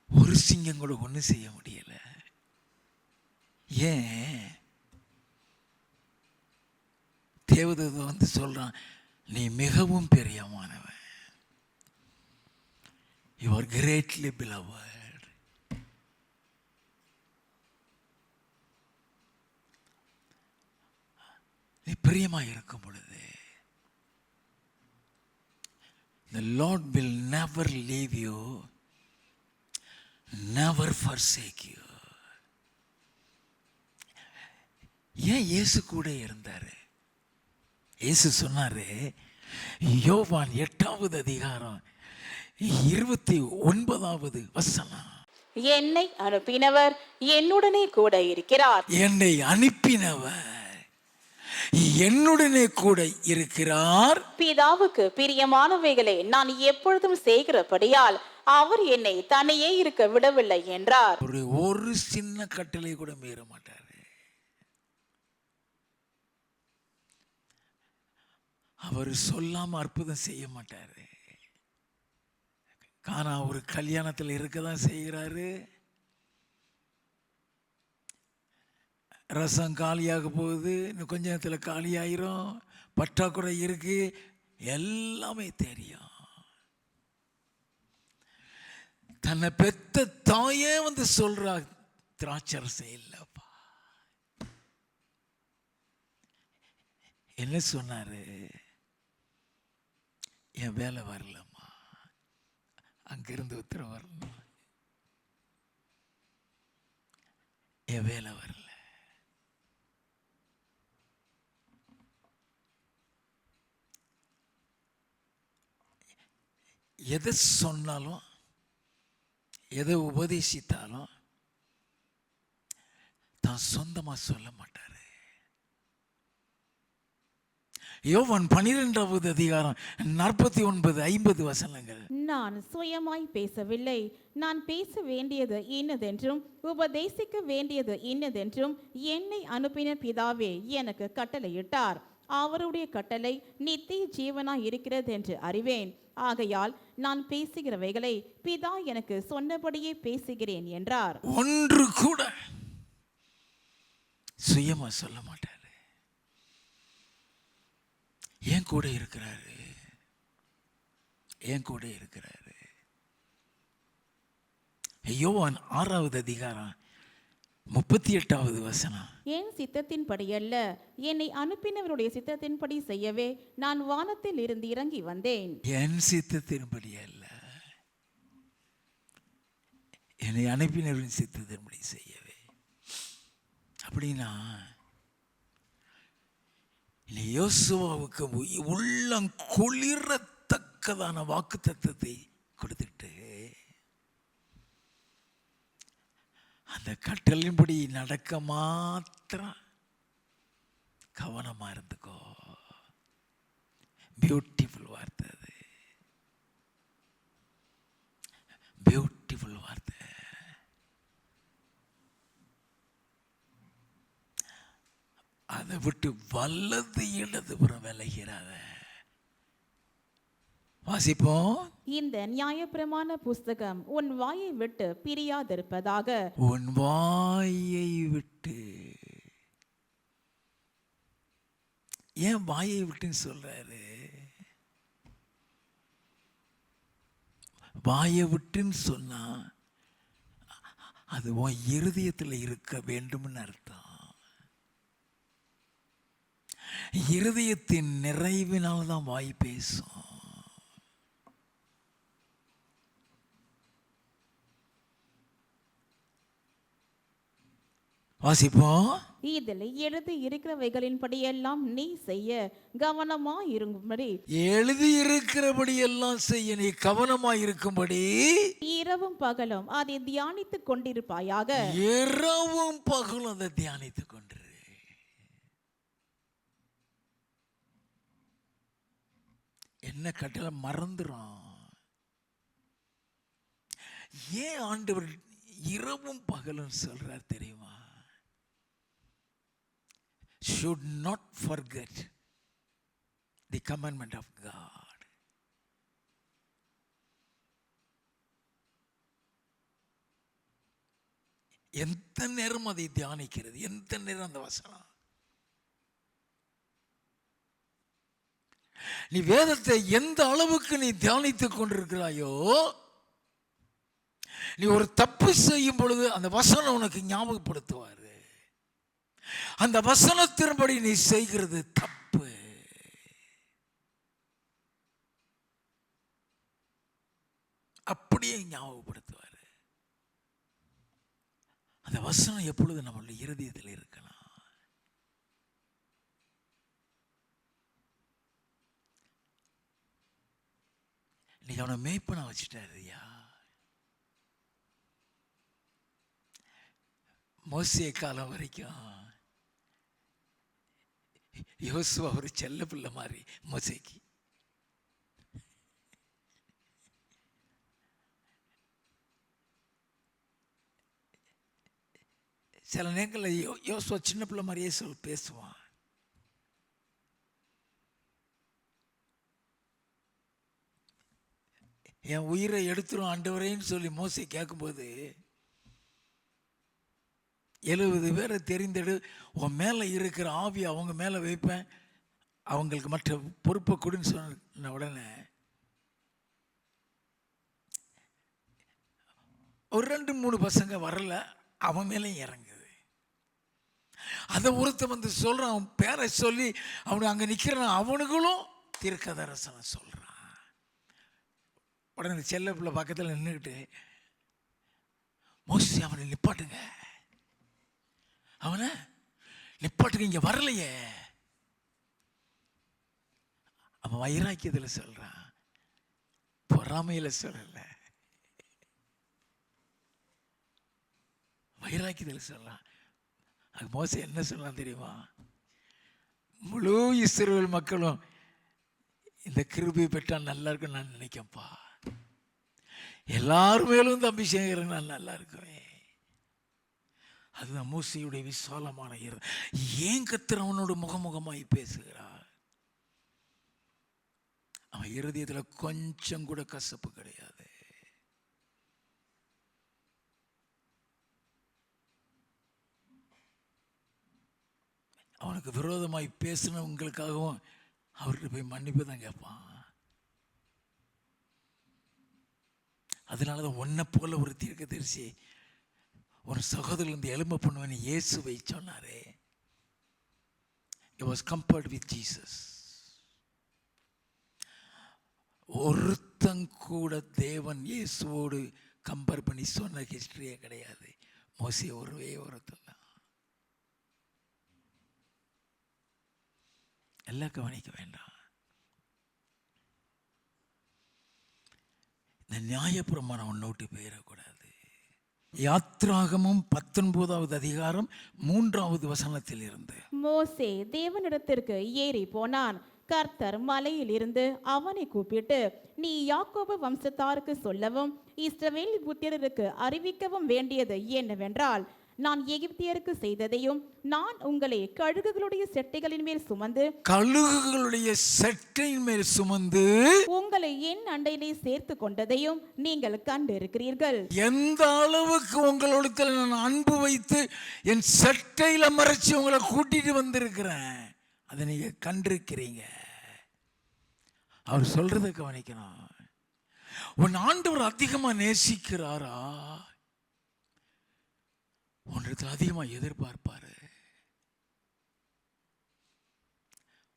ஒரு சிங்கம் கூட ஒன்றும் செய்ய முடியல. ஏன்? தேவதூதன் வந்து சொல்றான், நீ மிகவும் பிரியமானவன், you are greatly beloved. நீ பிரியமாக இருக்கும் பொழுது the Lord will never leave you, never forsake you. ஏன் இயேசு கூட இருந்தாரு? இயேசு சொன்னாரு, யோவான் 8வது அதிகாரம் 29வது வசனம், என்னை அனுப்பினவர் என்னுடனே கூட இருக்கிறார். என்னை அனுப்பினவர் என்னுடனே கூட இருக்கிறார். பிதாவுக்கு பிரியமானவைகளை நான் எப்பொழுதும் செய்கிறபடியால் அவர் என்னை தனியே இருக்க விடவில்லை என்றார். ஒரு சின்ன கட்டளை கூட மீற மாட்டாரு. அவர் சொல்லாம அற்புதம் செய்ய மாட்டாரு. கானா ஒரு கல்யாணத்தில் இருக்கதான் செய்கிறாரு. ரசம் காலியாக போகுது, இன்னும் கொஞ்ச நேரத்தில் காலியாயிரும், பற்றாக்குறை இருக்கு, எல்லாமே தெரியும். தன்னை பெத்த தாயே வந்து சொல்றா, திராட்சரசம் இல்லப்பா. என்ன சொன்னாரு? என் வேலை வரலம்மா, அங்கிருந்து உத்தரவு வரணும், என் வேலை வரல. எதை சொன்னாலும் எதை உபதேசித்தாலும் தான் சொந்தமா சொல்ல மாட்டாரு. யோவான் 12வது அதிகாரம் 49-50 வசனங்கள். நான் சுயமாய் பேசவில்லை, நான் பேச வேண்டியது இன்னதென்றும் உபதேசிக்க வேண்டியது இன்னதென்றும் என்னை அனுப்பின பிதாவே எனக்கு கட்டளையிட்டார். அவருடைய கட்டளை நித்திய ஜீவனாய் இருக்கிறது என்று அறிவேன். ஆகையால் நான் பேசுகிறவைகளை பிதா எனக்கு சொன்னபடியே பேசுகிறேன் என்றார். ஒன்று கூட சுயமா சொல்ல மாட்டாரு. ஏன் கூட இருக்கிறாரு, ஏன் கூட இருக்கிறாரு. யோவான் 6வது அதிகாரம் 38வது வசனம். என் சித்தத்தின்படி அல்ல, என்னை அனுப்பினவருடைய சித்தத்தின்படி செய்யவே நான் வானத்தில் இருந்து இறங்கி வந்தேன். என் சித்தத்தின்படி அல்ல, என்னை அனுப்பினவரின் சித்தத்தின்படி செய்யவே. அப்படின்னா யோசுவாவுக்கு உள்ளம் குளிரத்தக்கதான வாக்கு தத்தத்தை கொடுத்துட்டு அந்த கட்டளின்படி நடக்க மாத்திரம் கவனமா இருந்துக்கோ. பியூட்டிஃபுல் வார்த்தை அது, பியூட்டிஃபுல் வார்த்தை. அதை விட்டு வலது இடதுபுறம் விலகிறாத. வாசிப்போம். இந்த நியாயப்பிரமாண புஸ்தகம் உன் வாயை விட்டு பிரியாதிருப்பதாக. உன் வாயை விட்டு. ஏன் வாயை விட்டுன்னு சொல்றாரு? வாயை விட்டுன்னு சொன்னா அது உன் இருதயத்தில் இருக்க வேண்டும்னு அர்த்தம். இருதயத்தின் நிறைவினால் தான் வாய் பேசும். வாசிப்போம். இதில் எழுதி இருக்கிறவைகளின்படி எல்லாம் நீ செய்ய கவனமா இருக்கும்படி. எழுதி இருக்கிறபடி எல்லாம் செய்ய நீ கவனமா இருக்கும்படி இரவும் பகலும் அதை தியானித்துக் கொண்டிருப்பாயாக. இரவும் பகலும் அதை தியானித்துக் கொண்டிரு. என்ன கட்டளை மறந்துடும். ஏன் ஆண்டவர் இரவும் பகலும் சொல்றார் தெரியுமா? should not forget the commandment of God. எந்த நேரம் அதை தியானிக்கிறது, எந்த நேரம் அந்த வசனம். நீ வேதத்தை எந்த அளவுக்கு நீ தியானித்துக் கொண்டிருக்கிறாயோ, நீ ஒரு தப்பு செய்யும் பொழுது அந்த வசனம் உனக்கு ஞாபகப்படுத்துவாரு. அந்த வசனத்தின்படி நீ செய்கிறது தப்பு. அப்படியே ஞாபகப்படுத்துவாரு. அந்த வசனம் எப்பொழுது நம்மளுடைய இருதயத்தில் இருக்கலாம். நீ அவனை மேய்ப்பனா வச்சுட்டாருயா. மோசே காலம் வரைக்கும் யோசுவா ஒரு செல்ல பிள்ளை மாதிரி மோசேக்கு. சில நேரங்களில் யோசுவா சின்ன பிள்ளை மாதிரியே பேசுவான். என் உயிரை எடுத்துரும் ஆண்டவரேன்னு சொல்லி மோசே கேட்கும்போது, 70 பேரை தெரிந்தெடு, உன் மேலே இருக்கிற ஆவி அவங்க மேலே வைப்பேன், அவங்களுக்கு மற்ற பொறுப்பை கொடுன்னு சொன்ன உடனே ஒரு 2-3 பசங்க வரல, அவன் மேலேயும் இறங்குது. அதை ஒருத்த வந்து சொல்கிறான், அவன் பேரை சொல்லி அவனுக்கு அங்கே நிற்கிறான், அவனுங்களும் தீர்க்கதரிசனை சொல்கிறான். உடனே செல்ல பிள்ளை பக்கத்தில் நின்றுக்கிட்டு, மோசே அவனை நிப்பாட்டுங்க, அவனை நிப்பாட்டுங்க, இங்கே வரலையே. அவன் வைராக்கியத்தில் சொல்கிறான், பொறாமையில் சொல்லலை, வைராக்கியத்தில் சொல்லலாம். அது மோசே என்ன சொல்லலாம் தெரியுமா? முழு இஸ்ரவேல் மக்களும் இந்த கிருபை பெற்றால் நல்லா இருக்குன்னு நான் நினைக்கப்பா, எல்லாரும் மேலும் இந்த அபிஷேகம் நான் நல்லா இருக்குவேன். அதுதான் மோசேயுடைய விசாலமான ஏன் கர்த்தர் அவனோட முகமுகமாய் பேசுகிறார். அவன் இருதயத்தில் கொஞ்சம் கூட கசப்பு கிடையாது. அவனுக்கு விரோதமாய் பேசினவங்களுக்காகவும் அவர்கிட்ட போய் மன்னிப்பு தான் கேட்பான். அதனால தான் உன்னை போல ஒரு தீர்க்கதரிசி ஒரு சகோதரர் இந்த எலும்பை பண்ணுவேன்னு இயேசுவை சொன்னாரே. He was compared with Jesus. ஒருத்தன் கூட தேவன் இயேசுவோடு கம்பேர் பண்ணி சொன்ன ஹிஸ்டரியே கிடையாது. மோசே ஒருத்தன் தான். எல்லாம் கவனிக்க வேண்டாம். இந்த நியாயப்பிரமாணம் ஒன்று விட்டு போயிடக்கூடாது. யாத்ராகமும் 19வது அதிகாரம் 3வது வசனத்தில் இருந்து, மோசே தேவனிடத்திற்கு ஏறி போனான். கர்த்தர் மலையில் இருந்து அவனை கூப்பிட்டு, நீ யாக்கோபு வம்சத்தாருக்கு சொல்லவும் இஸ்ரவேல் புத்திரருக்கு அறிவிக்கவும் வேண்டியது என்னவென்றால், நான் எகிப்தியருக்கு செய்ததையும், நான் உங்களை கழுகுகளுடைய செட்டைகளின் மேல் சுமந்து உங்களை என் அண்டையிலே சேர்த்து கொண்டதையும் நீங்கள் கண்டிருக்கிறீர்கள். எந்த அளவுக்கு உங்களோட நான் அன்பு வைத்து என் சட்டையில மறைச்சு உங்களை கூட்டிட்டு வந்திருக்கிறேன், அதை நீங்க கண்டிருக்கிறீங்க. அவர் சொல்றதை கவனிக்கணும். உன் ஆண்டவர் அதிகமா நேசிக்கிறாரா? உன்னிடத்தில் அதிகமாக எதிர்பார்ப்பாரு.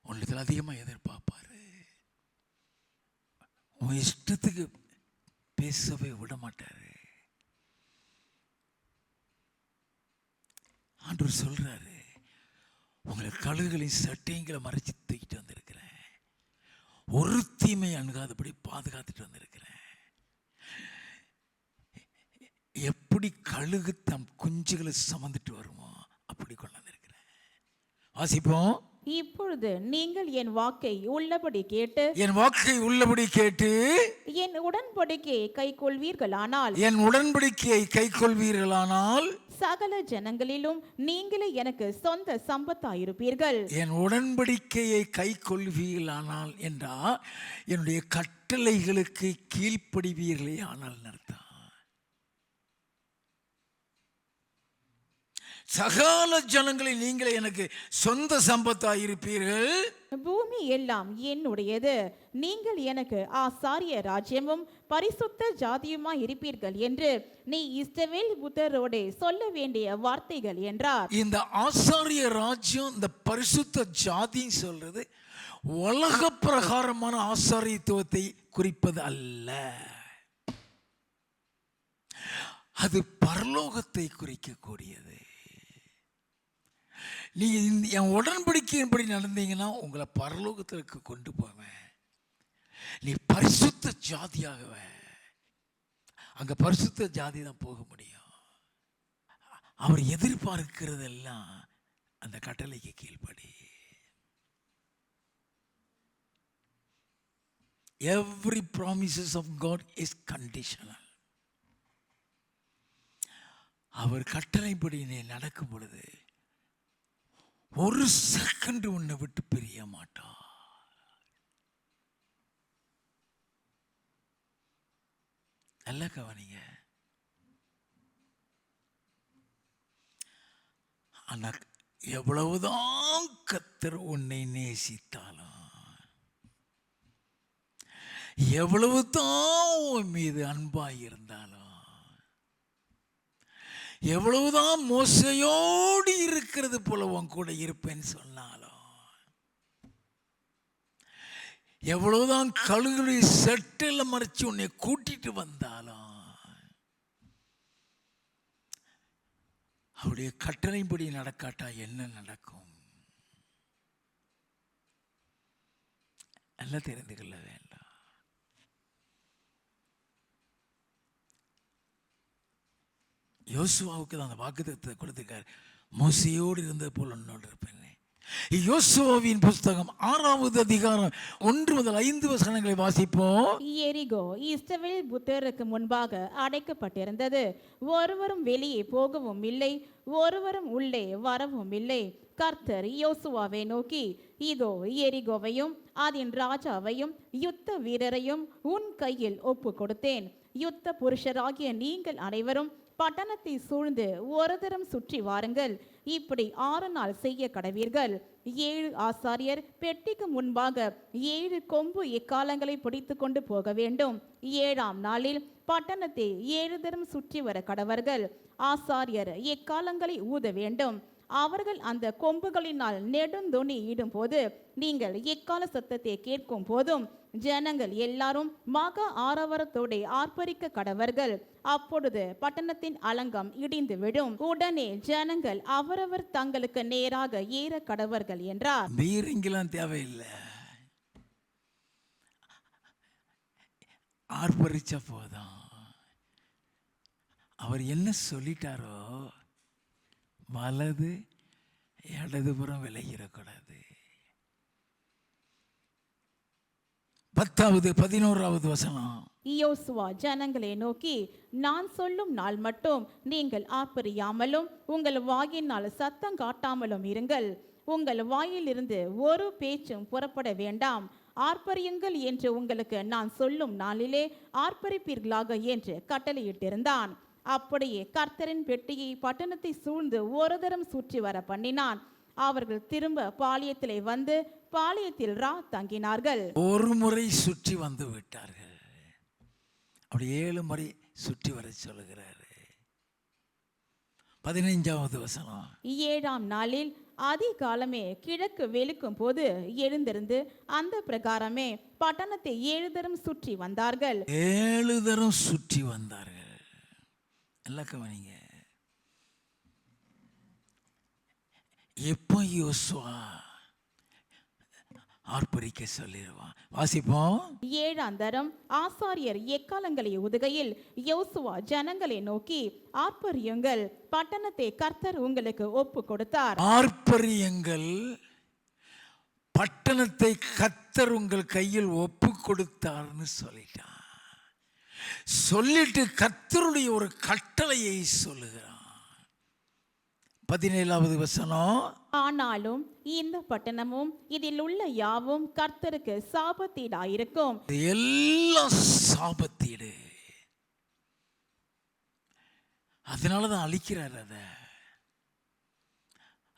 உன்னிடத்தில் அதிகமாக எதிர்பார்ப்பாரு. உன் இஷ்டத்துக்கு பேசவே விட மாட்டாரு. ஆண்டவர் சொல்றாரு, உங்களை கழுகுகளின் சட்டைங்களை மறைச்சு தூக்கிட்டு வந்திருக்கிறேன், ஒரு தீமை அணுகாதபடி பாதுகாத்துட்டு வந்திருக்கிறேன். எப்படி கழுகு தம் குஞ்சுகளை சுமந்துட்டு வருமோ அப்படி கொண்டு வந்திருக்கிறேன். வாசிப்போம். இப்பொழுது நீங்கள் என் வாக்கை உள்ளபடி கேட்டு என் வாக்கை உள்ளபடி கேட்டு என் உடன்படிக்கையை கைக்கொள்வீர்களானால் என் உடன்படிக்கையை கைக்கொள்வீர்களானால் சகல ஜனங்களிலும் நீங்களே எனக்கு சொந்த சம்பத்தாயிருப்பீர்கள். என் உடன்படிக்கையை கைக்கொள்வீர்களானால் என்றால் என்னுடைய கட்டளைகளுக்கு கீழ்ப்படிவீர்களே ஆனால் அர்த்தம். சகல ஜனங்களை நீங்களே எனக்கு சொந்த சம்பத்தாயிருப்பீர்கள். பூமி எல்லாம் என்னுடையது, நீங்கள் எனக்கு ஆசாரிய ராஜ்யமும் பரிசுத்த ஜாதியுமாய் இருப்பீர்கள் என்று நீ இஸ்ரவேல் புத்தரோடே சொல்ல வேண்டிய வார்த்தைகள் என்றார். இந்த ஆசாரிய ராஜ்யம், இந்த பரிசுத்த ஜாதின்னு சொல்றது உலக பிரகாரமான ஆசாரியத்துவத்தை குறிப்பது அல்ல, அது பரலோகத்தை குறிக்கக்கூடியது. நீ என் உடன்படிக்கையின்படி நடந்தீங்கன்னா உங்களை பரலோகத்திற்கு கொண்டு போவேன். நீ பரிசுத்த ஜாதியாகவ, அங்க பரிசுத்த ஜாதி தான் போக முடியும். அவர் எதிர்பார்க்கிறதெல்லாம் அந்த கட்டளைக்கு கீழ்ப்படி. Every promises of God is conditional. அவர் கட்டளைப்படி நீ நடக்கும் பொழுது ஒரு செகண்ட் உன்னை விட்டு பிரிய மாட்டான். நல்ல கவனிங்க. ஆனா எவ்வளவுதான் கர்த்தர் உன்னை நேசித்தாலும், எவ்வளவுதான் உன் மீது அன்பாய் இருந்தாலும், எவ்வளவுதான் மோசையோடு இருக்கிறது போல உன் கூட இருப்பேன்னு சொன்னாலும், எவ்வளவுதான் கழுகுடைய செட்டில் மறைச்சு உன்னை கூட்டிட்டு வந்தாலும், அவருடைய கட்டளைப்படி நடக்காட்டா என்ன நடக்கும்? நல்லா தெரிந்து கொள்ள வேண்டாம். யோசுவாவுக்கு தான் அந்த வாக்குத்தத்தத்தை கொடுத்திருக்காரு. மோசையோடு இருந்தது போல் உன்னோடு இருப்பேன். யோசுவாவின் புஸ்தகம் 6வது அதிகாரம் 1 முதல் 5 வசனங்களை வாசிப்போம். எரிகோ இஸ்ரவேல் புத்தருக்கு முன்பாக அடைக்கப்பட்டிருந்தது. ஒருவரும் வெளியே போகவும் இல்லை, ஒருவரும் உள்ளே வரவும் இல்லை. கர்த்தர் யோசுவாவை நோக்கி, இதோ எரிகோவையும் அதன் ராஜாவையும் யுத்த வீரரையும் உன் கையில் ஒப்பு கொடுத்தேன். யுத்த புருஷராகிய நீங்கள் அனைவரும் பட்டணத்தை சூழ்ந்து ஒரு தரம் சுற்றி வாருங்கள். இப்படி 6 நாள் செய்ய கடவீர்கள். 7 ஆசாரியர் பெட்டிக்கு முன்பாக 7 கொம்பு எக்காலங்களை பிடித்து கொண்டு போக வேண்டும். 7ஆம் நாளில் பட்டணத்தை 7 தரம் சுற்றி வர கடவர்கள். ஆசாரியர் எக்காலங்களை ஊத வேண்டும். அவர்கள் அந்த கொம்புகளினால் நெடுந்தொனி இடும்போது நீங்கள் எக்கால சத்தத்தை கேட்கும் போதும் ஜனங்கள் எல்லாரும் மகா ஆரவாரத்தோடு ஆர்ப்பரிக்க கடவர்கள். அப்பொழுது பட்டணத்தின் அலங்கம் இடிந்து விடும். உடனே ஜனங்கள் அவரவர் தங்களுக்கு நேராக ஏற கடவர்கள் என்றார். மீறிங்கெல்லாம் தேவையில்லை, ஆர்ப்பரிச்ச போதும். அவர் என்ன சொல்லிட்டாரோ வலது இடதுபுறம் விலகிடக்கூடாது. 10வது 11வது வசனம். யோசுவா ஜனங்களை நோக்கி, நான் சொல்லும் நாள் மட்டும் நீங்கள் ஆர்ப்பரியாமலும் உங்கள் வாயினால் சத்தம் காட்டாமலும் இருங்கள். உங்கள் வாயிலிருந்து ஒரு பேச்சும் புறப்பட வேண்டாம். ஆர்ப்பரியுங்கள் என்று உங்களுக்கு நான் சொல்லும் நாளிலே ஆர்ப்பரிப்பீர்களாக என்று கட்டளையிட்டிருந்தான். அப்படியே கர்த்தரின் பெட்டியை பட்டணத்தை சூழ்ந்து ஒரு தரம் சுற்றி வர பண்ணினான். அவர்கள் திரும்ப பாளையத்திலே வந்து பாளையத்தில் தங்கினார்கள். ஒரு முறை சுற்றி வந்து விட்டார்கள். அப்படி 7 முறை சுற்றி வர சொல்லுகிறாரு. 15வது வசனம். 7ஆம் நாளில் அதிகாலமே கிழக்கு வெளுக்கும் போது எழுந்திருந்து அந்த பிரகாரமே பட்டணத்தை 7 தரம் சுற்றி வந்தார்கள். 7 தரம் சுற்றி வந்தார்கள். நல்லா கவனிங்க. எப்போ யோசுவா ஆர்ப்பரிக்க சொல்லிடுவான்? வாசிப்போம். 7ஆம் தரம் ஆசாரியர் எக்காலங்களை உதுகையில் யோசுவா ஜனங்களை நோக்கி, ஆர்ப்பரியுங்கள், பட்டணத்தை கர்த்தர் உங்களுக்கு ஒப்பு கொடுத்தார். ஆர்ப்பரியுங்கள், பட்டணத்தை கர்த்தர் உங்கள் கையில் ஒப்பு கொடுத்தார்னு சொல்லிட்டான். சொல்லிட்டு கர்த்தருடைய ஒரு கட்டளையை சொல்லுகிறான். 17வது வசனம், ஆனாலும் இந்த பட்டணமும் இதில் உள்ள யாவும் கர்த்தருக்கு சாபத்தீடாயிருக்கும். எல்லாம் சாபத்தீடு. அதனாலதான் அழிக்கிறார். அத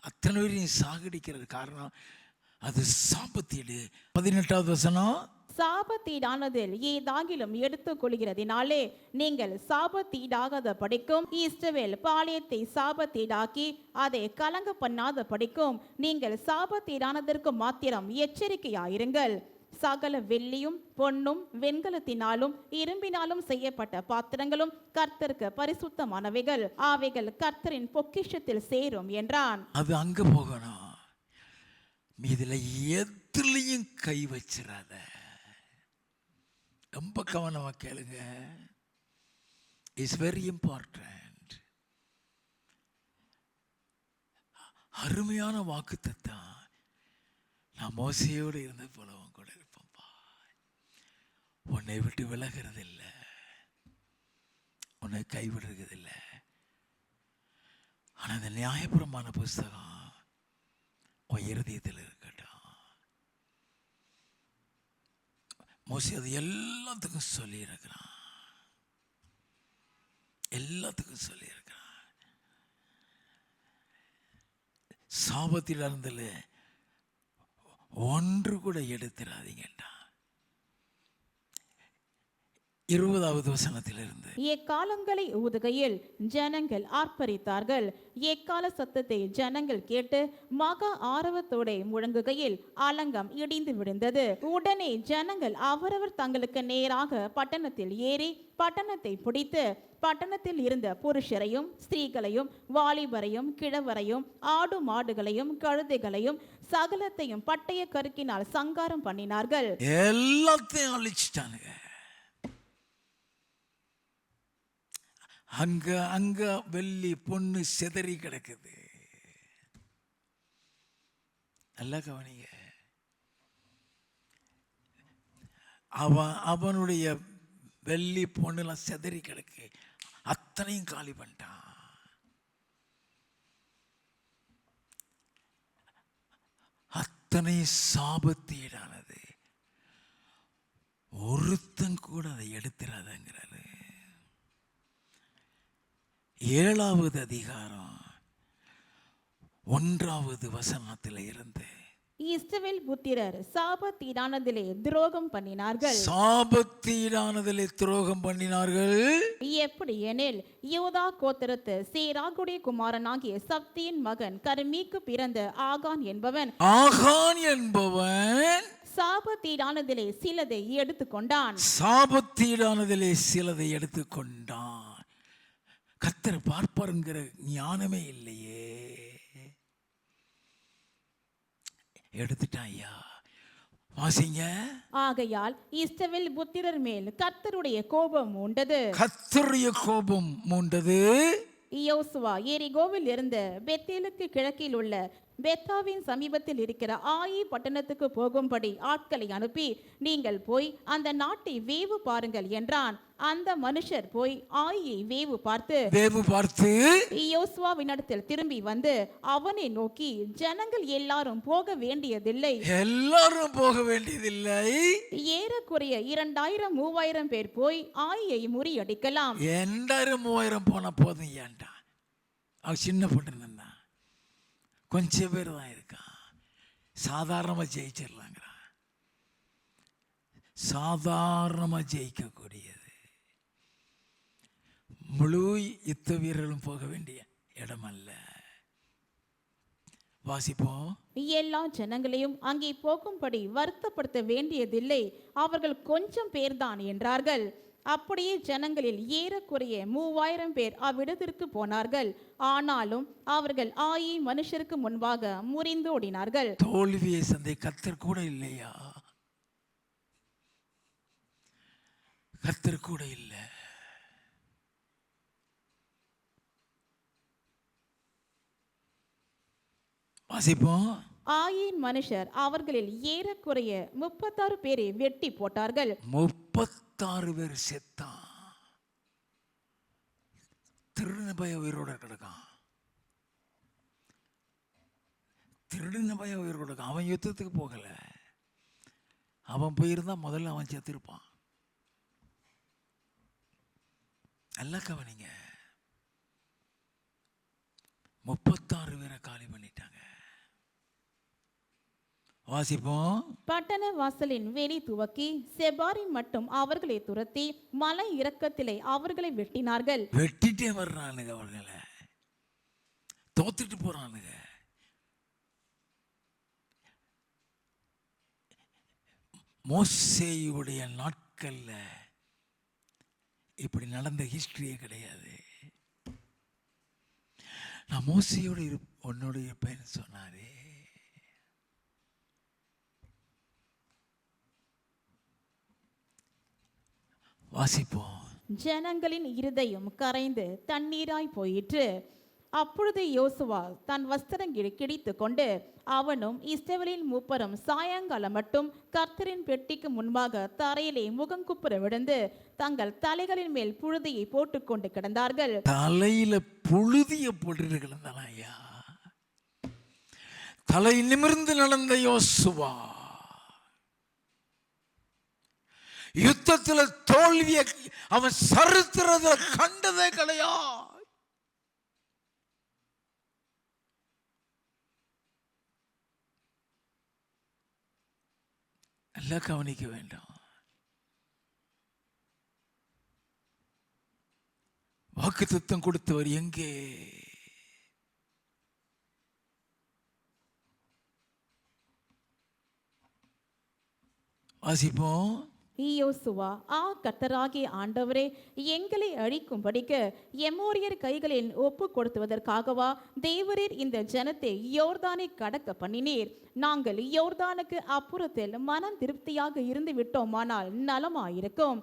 அத்தனை பேரையும் சாகடிக்கிறது காரணம் அது சாபத்தீடு. 18வது வசனம், சாபத்தீடானதில் ஏதாகிலும் எடுத்துக் கொள்கிறதினாலே நீங்கள் சாபத்தீடாகாத படிக்கும் இஸ்ரவேல் பாளையத்தை சாபத்தீடாக்கி அதை கலங்க பண்ணாத படிக்கும் நீங்கள் சாபத்தீடானதற்கு மாத்திரம் எச்சரிக்கையாயிருங்கள். சகல வெள்ளியும் பொன்னும் வெண்கலத்தினாலும் இரும்பினாலும் செய்யப்பட்ட பாத்திரங்களும் கர்த்தருக்கு பரிசுத்தமானவைகள், அவைகள் கர்த்தரின் பொக்கிஷத்தில் சேரும் என்றான். அது அங்க போகணும். இதுல எதுலையும் கை வச்சிடாத. ரொம்ப கவனமா கேளுங்க. It's very important. அருமையான வாக்குத்தத்தம். நான் மோசையோடு இருந்த போல உன் கூட இருப்பேன்ப்பா. உன்னை விட்டு விலகிறது இல்லை, உன்னை கைவிடுறது இல்லை. ஆனா இந்த நியாயபுரமான புஸ்தகம் உன் இருதயத்தில் இருக்கட்டும். மோசே அது எல்லாத்துக்கும் சொல்லி இருக்கிறான். எல்லாத்துக்கும் சொல்லி இருக்கிறான். சாபத்தில் இருந்தல ஒன்று கூட எடுத்துடாதீங்கடா. 20வது வசனத்திலிருந்து, எக்காலங்களை ஊதுகையில் ஜனங்கள் ஆர்ப்பரித்தார்கள். எக்கால சத்தத்தை ஜனங்கள் கேட்டு மகா ஆரவத்தோட முழங்குகையில் அலங்கம் இடிந்து விழுந்தது. உடனே ஜனங்கள் அவரவர் தங்களுக்கு நேராக பட்டணத்தில் ஏறி பட்டணத்தை பிடித்து பட்டணத்தில் இருந்த புருஷரையும் ஸ்திரீகளையும் வாலிபரையும் கிழவரையும் ஆடு மாடுகளையும் கழுதைகளையும் சகலத்தையும் பட்டய கருக்கினால் சங்காரம் பண்ணினார்கள். எல்லாத்தையும் அழிச்சிட்டானுங்க. அங்க அங்க வெள்ளி பொண்ணு செதறி கிடக்குது. நல்லா கவனிங்க. அவனுடைய வெள்ளி பொண்ணுலாம் செதறி கிடக்கு. அத்தனையும் காலி பண்ணிட்டான். அத்தனை சாபத்தீடானது. ஒருத்தன் கூட அதை எடுத்துறாதங்கிறாரு. 7வது அதிகாரம் 1வது வசனத்தில் இருந்து, இஸ்ரவேல் புத்திரர் சாபத்தீடானதிலே துரோகம் பண்ணினார்கள். சாபத்தீடானதிலே துரோகம் பண்ணினார்கள். எப்படி எனில் யூதா கோத்திரத்து சேராகுடைய குமாரனாகிய சப்தியின் மகன் கர்மீக்கு பிறந்த ஆகான் என்பவன் சாபத்தீடானதிலே சிலதை எடுத்துக்கொண்டான். சாபத்தீடானதிலே சிலதை எடுத்துக்கொண்டான். கர்த்தர் பார்ப்பாருங்கிற ஞானமே இல்லையே. எடுத்துட்டான். ஐயா வாசிங்க. ஆகையால் இஸ்ரவேல் புத்திரர் மேல் கர்த்தருடைய கோபம் மூண்டது. கர்த்தருடைய கோபம் மூண்டது. யோசுவா எரிகோவில் இருந்து பெத்தேலுக்கு கிழக்கில் உள்ள பெத்தாவின் சமீபத்தில் இருக்கிற ஆயி பட்டணத்துக்கு போகும்படி ஆட்களை அனுப்பி நீங்கள் போய் அந்த நாட்டை வேவு பாருங்கள் என்றான். அந்த மனுஷர் போய் ஆயை வேவு பார்த்து யோசுவாவினிடத்தில் திரும்பி வந்து அவனை நோக்கி, ஜனங்கள் எல்லாரும் போக வேண்டியதில்லை, ஏறக்குறைய 2000-3000 பேர் போய் ஆயை முறியடிக்கலாம். 2000-3000 போனா போதும். ஏன்டா அவ சின்ன பட்டணம் தான், கொஞ்சம் பேர் தான் இருக்கான். சாதாரணமாக ஜெயிச்சிடலாங்கிறான். சாதாரணமாக ஜெயிக்கக்கூடியது. முழு யுத்த வீரர்களும் போக வேண்டிய இடம் அல்ல. வாசிப்போம். எல்லா ஜனங்களையும் அங்கே போகும்படி வருத்தப்படுத்த வேண்டியதில்லை, அவர்கள் கொஞ்சம் பேர்தான் என்றார்கள். அப்படியே ஜனங்களில் ஏறக்குறைய 3000 பேர் அவ்விடத்திற்கு போனார்கள். ஆனாலும் அவர்கள் ஆயி மனுஷருக்கு முன்பாக முறிந்து ஓடினார்கள். தோல்வியை சந்தை கர்த்தர் கூட இல்லையா? கர்த்தர் கூட இல்லை. வாசிப்போம். ஆயின் மனுஷர் அவர்களில் ஏறக்குறைய 36 பேரை வெட்டி போட்டார்கள். 36 பேர் செத்தான். திருடின பையன் உயிரோட கிடக்கான். திருடின பையன் உயிரோட கிடக்கான். அவன் யுத்தத்துக்கு போகல. அவன் போயிருந்தா முதல்ல அவன் செத்துருப்பான். நல்லா கவனிங்க. 36 பேரை காலி பண்ணிட்டாங்க. வாசிப்போம். பட்டண வாசலின் வெளி துவக்கி செபாரி மட்டும் அவர்களை துரத்தி மலை இறக்கத்திலே அவர்களை வெட்டினார்கள். வெட்டிட்டே வர்றானுங்க. அவர்களை தோத்துட்டு போறானுங்க. மோசேயுடைய நாட்கள்ல இப்படி நடந்த ஹிஸ்டரியே கிடையாது. நான் மோசையோடு உன்னோட இருப்பேன்னு சொன்னாரே. வாசிப்போம். ஜனங்களின் இருதயம் கரைந்து தண்ணீராய் போயிற்று. அப்பொழுது யோசுவா தன் வஸ்திரங்களை கிழித்து கொண்டு அவனும் இஸ்ரவேலின் மூப்பரும் சாயங்காலம் மட்டும் கர்த்தரின் பெட்டிக்கு முன்பாக தரையிலே முகங்குப்புற விழுந்து தங்கள் தலைகளின் மேல் புழுதியை போட்டுக்கொண்டு கிடந்தார்கள். தலையில புழுதிய போட்டு கிடந்தான ஐயா. தலை நிமிர்ந்து நடந்த யோசுவா யுத்தத்துல தோல்விய அவன் சரித்திரத்தை கண்டதே கிடையாது. எல்லாம் கவனிக்க வேண்டாம். வாக்குத்தத்தம் கொடுத்தவர் எங்கே? வாசிப்போம். யோசுவா, கர்த்தராகிய ஆண்டவரே, எங்களை அழிக்கும்படிக்கு எமோரியர் கைகளில் ஒப்பு கொடுத்துவதற்காகவா தேவரீர் இந்த ஜனத்தை யோர்தானை கடக்க பண்ணினீர்? நாங்கள் யோர்தானுக்கு அப்புறத்தில் மனம் திருப்தியாக இருந்து விட்டோமானால் நலமாயிருக்கும்.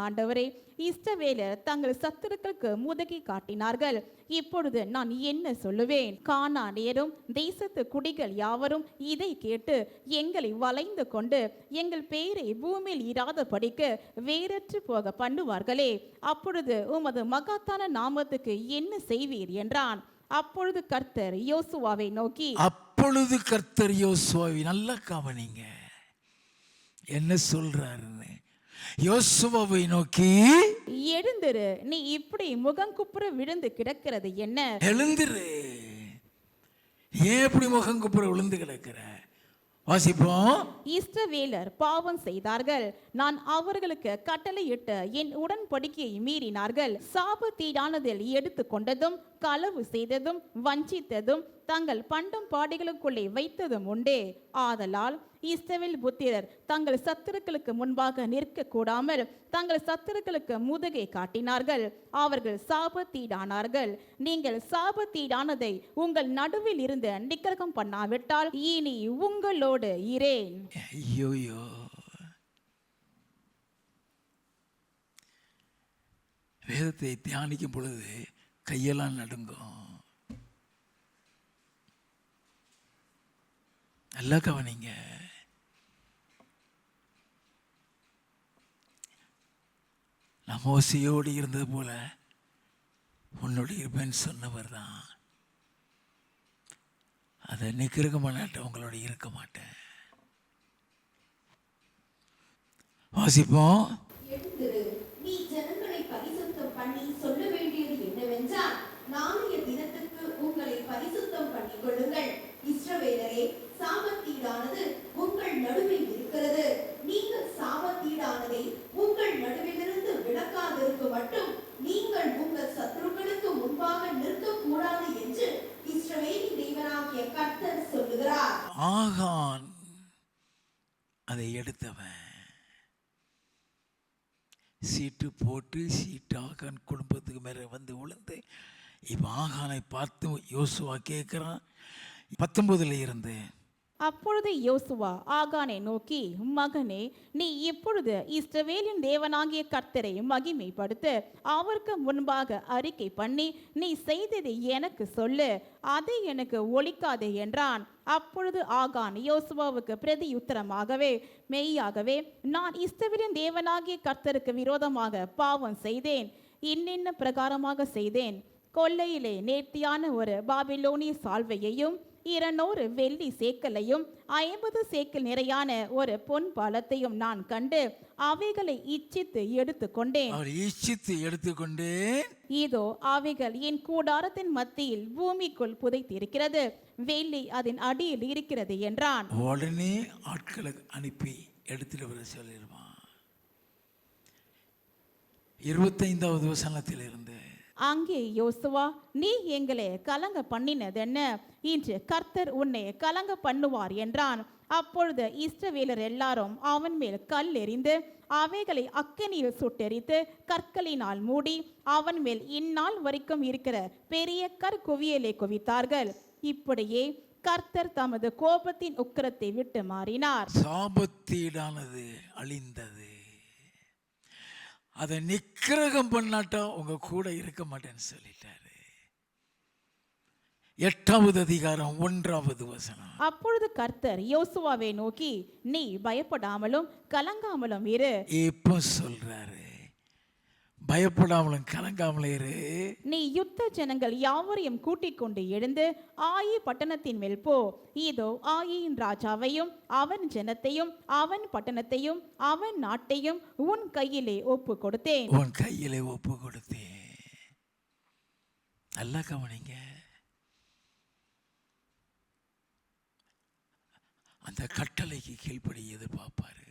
ஆண்டவரே, இஸ்ரவேலர் தங்கள் சத்துருக்களுக்கு முதுகி காட்டினார்கள். இப்பொழுது நான் என்ன சொல்லுவேன்? கானானியரும் தேசத்து குடிகள் யாவரும் இதை கேட்டு எங்களை வளைந்து கொண்டு எங்கள் பேரை பூமியில் இராதபடிக்கு வேறற்று போக பண்ணுவார்களே. அப்பொழுது உமது மகத்தான நாமத்துக்கு என்ன செய்வீர் என்றான். அப்பொழுது கர்த்தர் யோசுவாவை நோக்கி, அப்பொழுது கர்த்தர் யோசுவாவை, நல்லா கவனிங்க என்ன சொல்றாருன்னு. யோசுவாவை நோக்கி, எழுந்திரு, நீ இப்படி முகங்குப்புற விழுந்து கிடக்கிறது என்ன? எழுந்திரு. ஏன் இப்படி முகங்குப்புற விழுந்து கிடக்கிற? வாசிப்போம். இஸ்ரவேலர் பாவம் செய்தார்கள். நான் அவர்களுக்கு கட்டளையிட்ட என் உடன்படிக்கையை மீறினார்கள். சாபத்தீடானதில் எடுத்து கொண்டதும் களவு செய்ததும் வஞ்சித்ததும் தங்கள் பண்டம் பாடிகளுக்குள்ளே வைத்ததும் உண்டே. ஆதலால் இஸ்ரவேல் புத்திரர் தங்கள் சத்துருக்களுக்கு முன்பாக நிற்க கூடாமல் தங்கள் சத்துருக்களுக்கு முதுகை காட்டினார்கள். அவர்கள் சாபத்தீடானார்கள். நீங்கள் சாபத்தீடானதை உங்கள் நடுவில் இருந்து நிக்கிரகம் பண்ணாவிட்டால் இனி உங்களோடு இரேன். ஐயோயோ, வேதத்தை தியானிக்கும் பொழுது கையெல்லாம் நடுங்கும். நல்லா கவனிங்க. நான் மோசையோடு இருந்தது போல உன்னோடு இருப்பேன்னு சொன்னவர் தான். அதை நிக்கிருக்க மாட்டேன், உங்களோட இருக்க மாட்டேன். வாசிப்போம். நீ ஜனங்களை பரிசுத்தம் பண்ணி சொல்ல வேண்டியது என்னவென்றால், நாளைய தினத்துக்கு உங்களை பரிசுத்தம் பண்ணிக் கொள்ளுங்கள். இஸ்ரவேலரே, சாபத்தீடானது உங்கள் நடுவில் இருக்கிறது. நீங்கள் சாபத்தீடானதை உங்கள் நடுவிலிருந்து விலக்காதிருக்க மட்டும் நீங்கள் உங்கள் சத்துருக்களுக்கு முன்பாக நிற்கக்கூடாது என்று இஸ்ரவேலின் தேவனாகிய கர்த்தர் சொல்லுகிறார். ஆகான் அதை எடுத்தவன் சீட்டு போட்டு ஆகான் குடும்பத்துக்கு மேலே வந்து விழுந்து இப்போ ஆகானை பார்த்து யோசுவா கேட்குறான். 19 இருந்து அப்பொழுது யோசுவா ஆகானை நோக்கி, மகனே, நீ இப்பொழுது இஸ்ரவேலின் தேவனாகிய கர்த்தரை மகிமைப்படுத்த அவருக்கு முன்பாக அறிக்கை பண்ணி நீ செய்ததை எனக்கு சொல்லு, அதை எனக்கு ஒழிக்காதே என்றான். அப்பொழுது ஆகான் யோசுவாவுக்கு பிரதியுத்தரமாகவே, மெய்யாகவே நான் இஸ்ரவேலின் தேவனாகிய கர்த்தருக்கு விரோதமாக பாவம் செய்தேன். இன்னின்ன பிரகாரமாக செய்தேன். கொள்ளையிலே நேர்த்தியான ஒரு பாபிலோனிய சால்வையையும் 200 வெள்ளி சேக்கலையும் 50 சேக்கல் நிறையான ஒரு பொன் பாலத்தையும் நான் கண்டு அவைகளை இச்சித்து எடுத்துக்கொண்டேன். அவர் இச்சித்து எடுத்துக்கொண்டு, இதோ அவைகள் என் கூடாரத்தின் மத்தியில் பூமிக்குள் புதைத்திருக்கிறது, வெள்ளி அதன் அடியில் இருக்கிறது என்றான். உடனே ஆட்களை அனுப்பி எடுத்துட்டு வர சொல்லிடுவான். 25வது வசனத்திலிருந்து, அங்கே யோசுவா, நீ எங்களை கலங்க பண்ணினதென்ன? இன்று கர்த்தர் உன்னை கலங்க பண்ணுவார் என்றான். அப்பொழுது இஸ்ரவேலர் எல்லாரும் அவன் மேல் கல் எறிந்து அவைகளை அக்கினியில் சுட்டெரித்து கற்களினால் மூடி அவன் மேல் இந்நாள் வரைக்கும் இருக்கிற பெரிய கற்குவியலை குவித்தார்கள். இப்படியே கர்த்தர் தமது கோபத்தின் உக்கிரத்தை விட்டு மாறினார். சாபத்தீடானது அழிந்தது. அதை நிக்கிரகம் பண்ணாட்டா உங்க கூட இருக்க மாட்டேன்னு சொல்லிட்டாரு. 8வது அதிகாரம் 1வது வசனம். அப்பொழுது கர்த்தர் யோசுவாவை நோக்கி, நீ பயப்படாமலும் கலங்காமலும் இரு. இப்ப சொல்றாரு, பயப்படாமலும் கலங்காமலும் இரு. நீ யுத்த ஜனங்கள் யாவரையும் கூட்டிக் கொண்டு எழுந்து ஆயி பட்டணத்தின் மேல் போ. இதோ ஆயின் ராஜாவையும் அவன் ஜனத்தையும் அவன் பட்டணத்தையும் அவன் நாட்டையும் உன் கையிலே ஒப்பு கொடுத்தேன். உன் கையிலே ஒப்பு கொடுத்தேன். நல்லா கவனிங்க. அந்த கட்டளைக்கு கீழ்ப்படி எதிர்பார்ப்பாரு.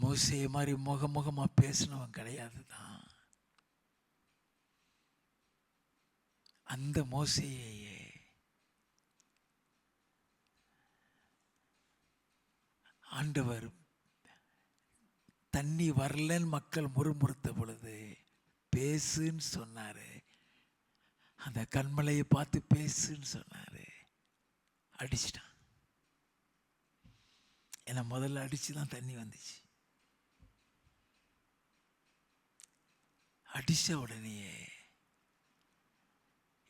மோசே மாதிரி முகமுகமா பேசினவன் கிடையாது தான். அந்த மோசேயே ஆண்டவர் தண்ணி வரலன்னு மக்கள் முறுமுறுத்த பொழுது பேசுன்னு சொன்னாரு. அந்த கண்மலையை பார்த்து பேசுன்னு சொன்னாரு. அடிச்சிட்டான். ஏன்னா முதல்ல அடிச்சுதான் தண்ணி வந்துச்சு. அடிச்ச உடனேயே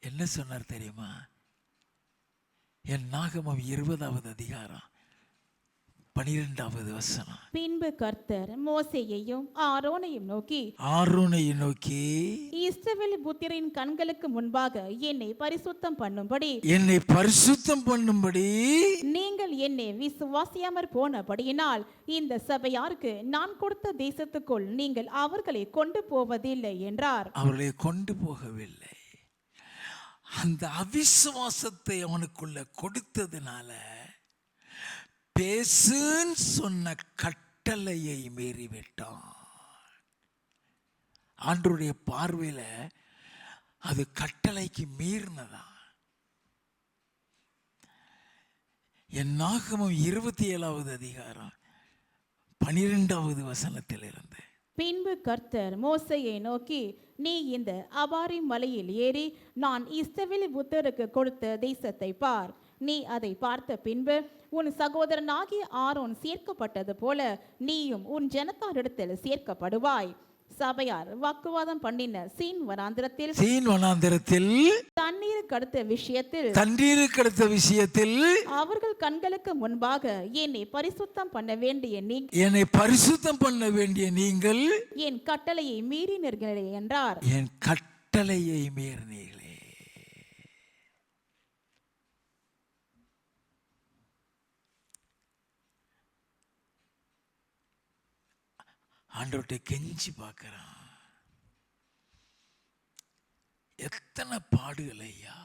என்ன சொன்னார் தெரியுமா? என் நாகமம் 20வது அதிகாரம் 12வது வசனம். பின்பு கர்த்தர் மோசேயையும் ஆரோனையும் நோக்கி, இஸ்ரவேல் புத்திரரின் கண்களுக்கு முன்பாக என்னை பரிசுத்தம் பண்ணும்படி நீங்கள் என்னை விசுவாசியாமற் போனபடியினால் இந்த சபையாருக்கு நான் கொடுத்த தேசத்துக்குள் நீங்கள் அவர்களை கொண்டு போவதில்லை என்றார். அவர்களை கொண்டு போகவில்லை. அந்த அவிசுவாசத்தை அவனுக்குள்ள கொடுத்ததுனால பேசுன்னு சொன்ன கட்டளையை மீறிவிட்டான். ஆண்டவருடைய பார்வையில அது கட்டளைக்கு மீறினதா. என் நாகமம் 27வது அதிகாரம் 12வது வசனத்திலிருந்து. பின்பு கர்த்தர் மோசேயை நோக்கி, நீ இந்த அபாரிம் மலையில் ஏறி நான் இஸ்ரவேல் புத்திரருக்கு கொடுத்த தேசத்தை பார். நீ அதை பார்த்த பின்பு உன் சகோதரனாகிய ஆரோன் சேர்க்கப்பட்டது போல நீயும் உன் ஜனத்தாரிடத்தில் சேர்க்கப்படுவாய். சபையார் வாக்குவாதம் பண்ணின சீன் வனாந்திரத்தில் தண்ணீருக்கு அடுத்த விஷயத்தில் அவர்கள் கண்களுக்கு முன்பாக என்னை பரிசுத்தம் பண்ண வேண்டிய நீங்கள் என் கட்டளையை மீறினீர்களே என்றார். என் கட்டளையை மீறினீர்களே. ஆண்டவர்கிட்ட கெஞ்சி பார்க்கிறான். எத்தனை பாடுகள் ஐயா.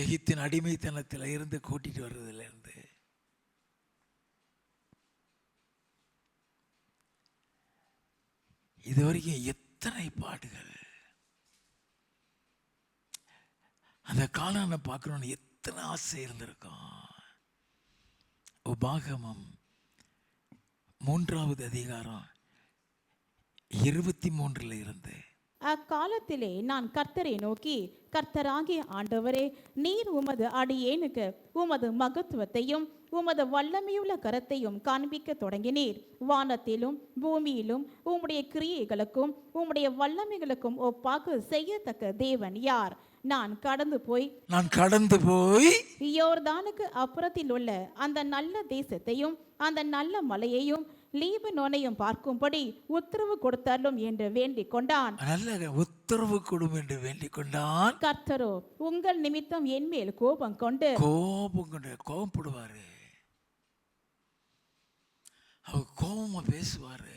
எகிப்தின் அடிமைத்தனத்தில் இருந்து கூட்டிட்டு வர்றதுல இருந்து இதுவரைக்கும் எத்தனை பாடுகள். அந்த காலான பார்க்கணும்னு எத்தனை ஆசை இருந்திருக்கும். உபாகமம் 3வது அதிகாரம் 23 இருந்து. அக்காலத்திலே நான் கர்த்தரை நோக்கி, கர்த்தராகிய ஆண்டவரே, நீர் உமது அடியேனுக்கு உமது மகத்துவத்தையும் உமது வல்லமையுள்ள கரத்தையும் காண்பிக்க தொடங்கினீர். வானத்திலும் பூமியிலும் உம்முடைய கிரியைகளுக்கும் உம்முடைய வல்லமைகளுக்கும் ஒப்பாக செய்யத்தக்க தேவன் யார்? நான் கடந்து போய் யோர்தானுக்கு அப்புறத்தில் உள்ள அந்த நல்ல தேசத்தையும் அந்த நல்ல மலையையும் லீபனோனையும் பார்க்கும்படி உத்தரவு கொடுத்தாலும் என்று வேண்டிக் கொண்டான். நல்ல உத்தரவு கொடும் என்று வேண்டிக் கொண்டான். கர்த்தரோ உங்கள் நிமித்தம் என் மேல் கோபப்படுவாரு. அவர் கோபமா பேசுவாரு.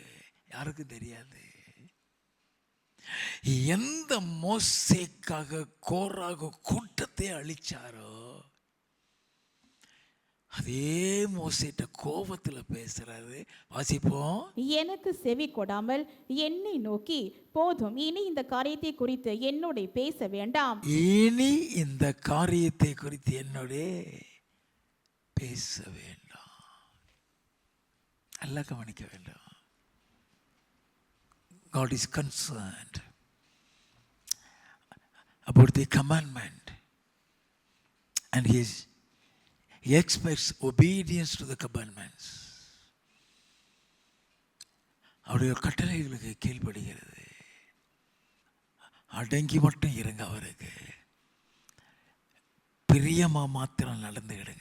யாருக்கும் தெரியாது. எந்த மோசேக்காக கோராக கூட்டத்தை அழிச்சாரோ அதே மோசேட்ட கோபத்துல பேசுறாரு. வாசிப்போம். எனக்கு செவி கொடாமல் என்னை நோக்கி, போதும், இனி இந்த காரியத்தை குறித்து என்னோட பேச வேண்டாம். இனி இந்த காரியத்தை குறித்து என்னோட பேச வேண்டாம். நல்லா கவனிக்க வேண்டும். God is concerned about the commandment and He expects obedience to the commandments. அவருடைய கட்டளைகளுக்கு கீழ்ப்படுகிறது. அடங்கி மட்டும் இருங்க. அவருக்கு பிரியமா மாத்திரம் நடந்துக்கிடுங்க.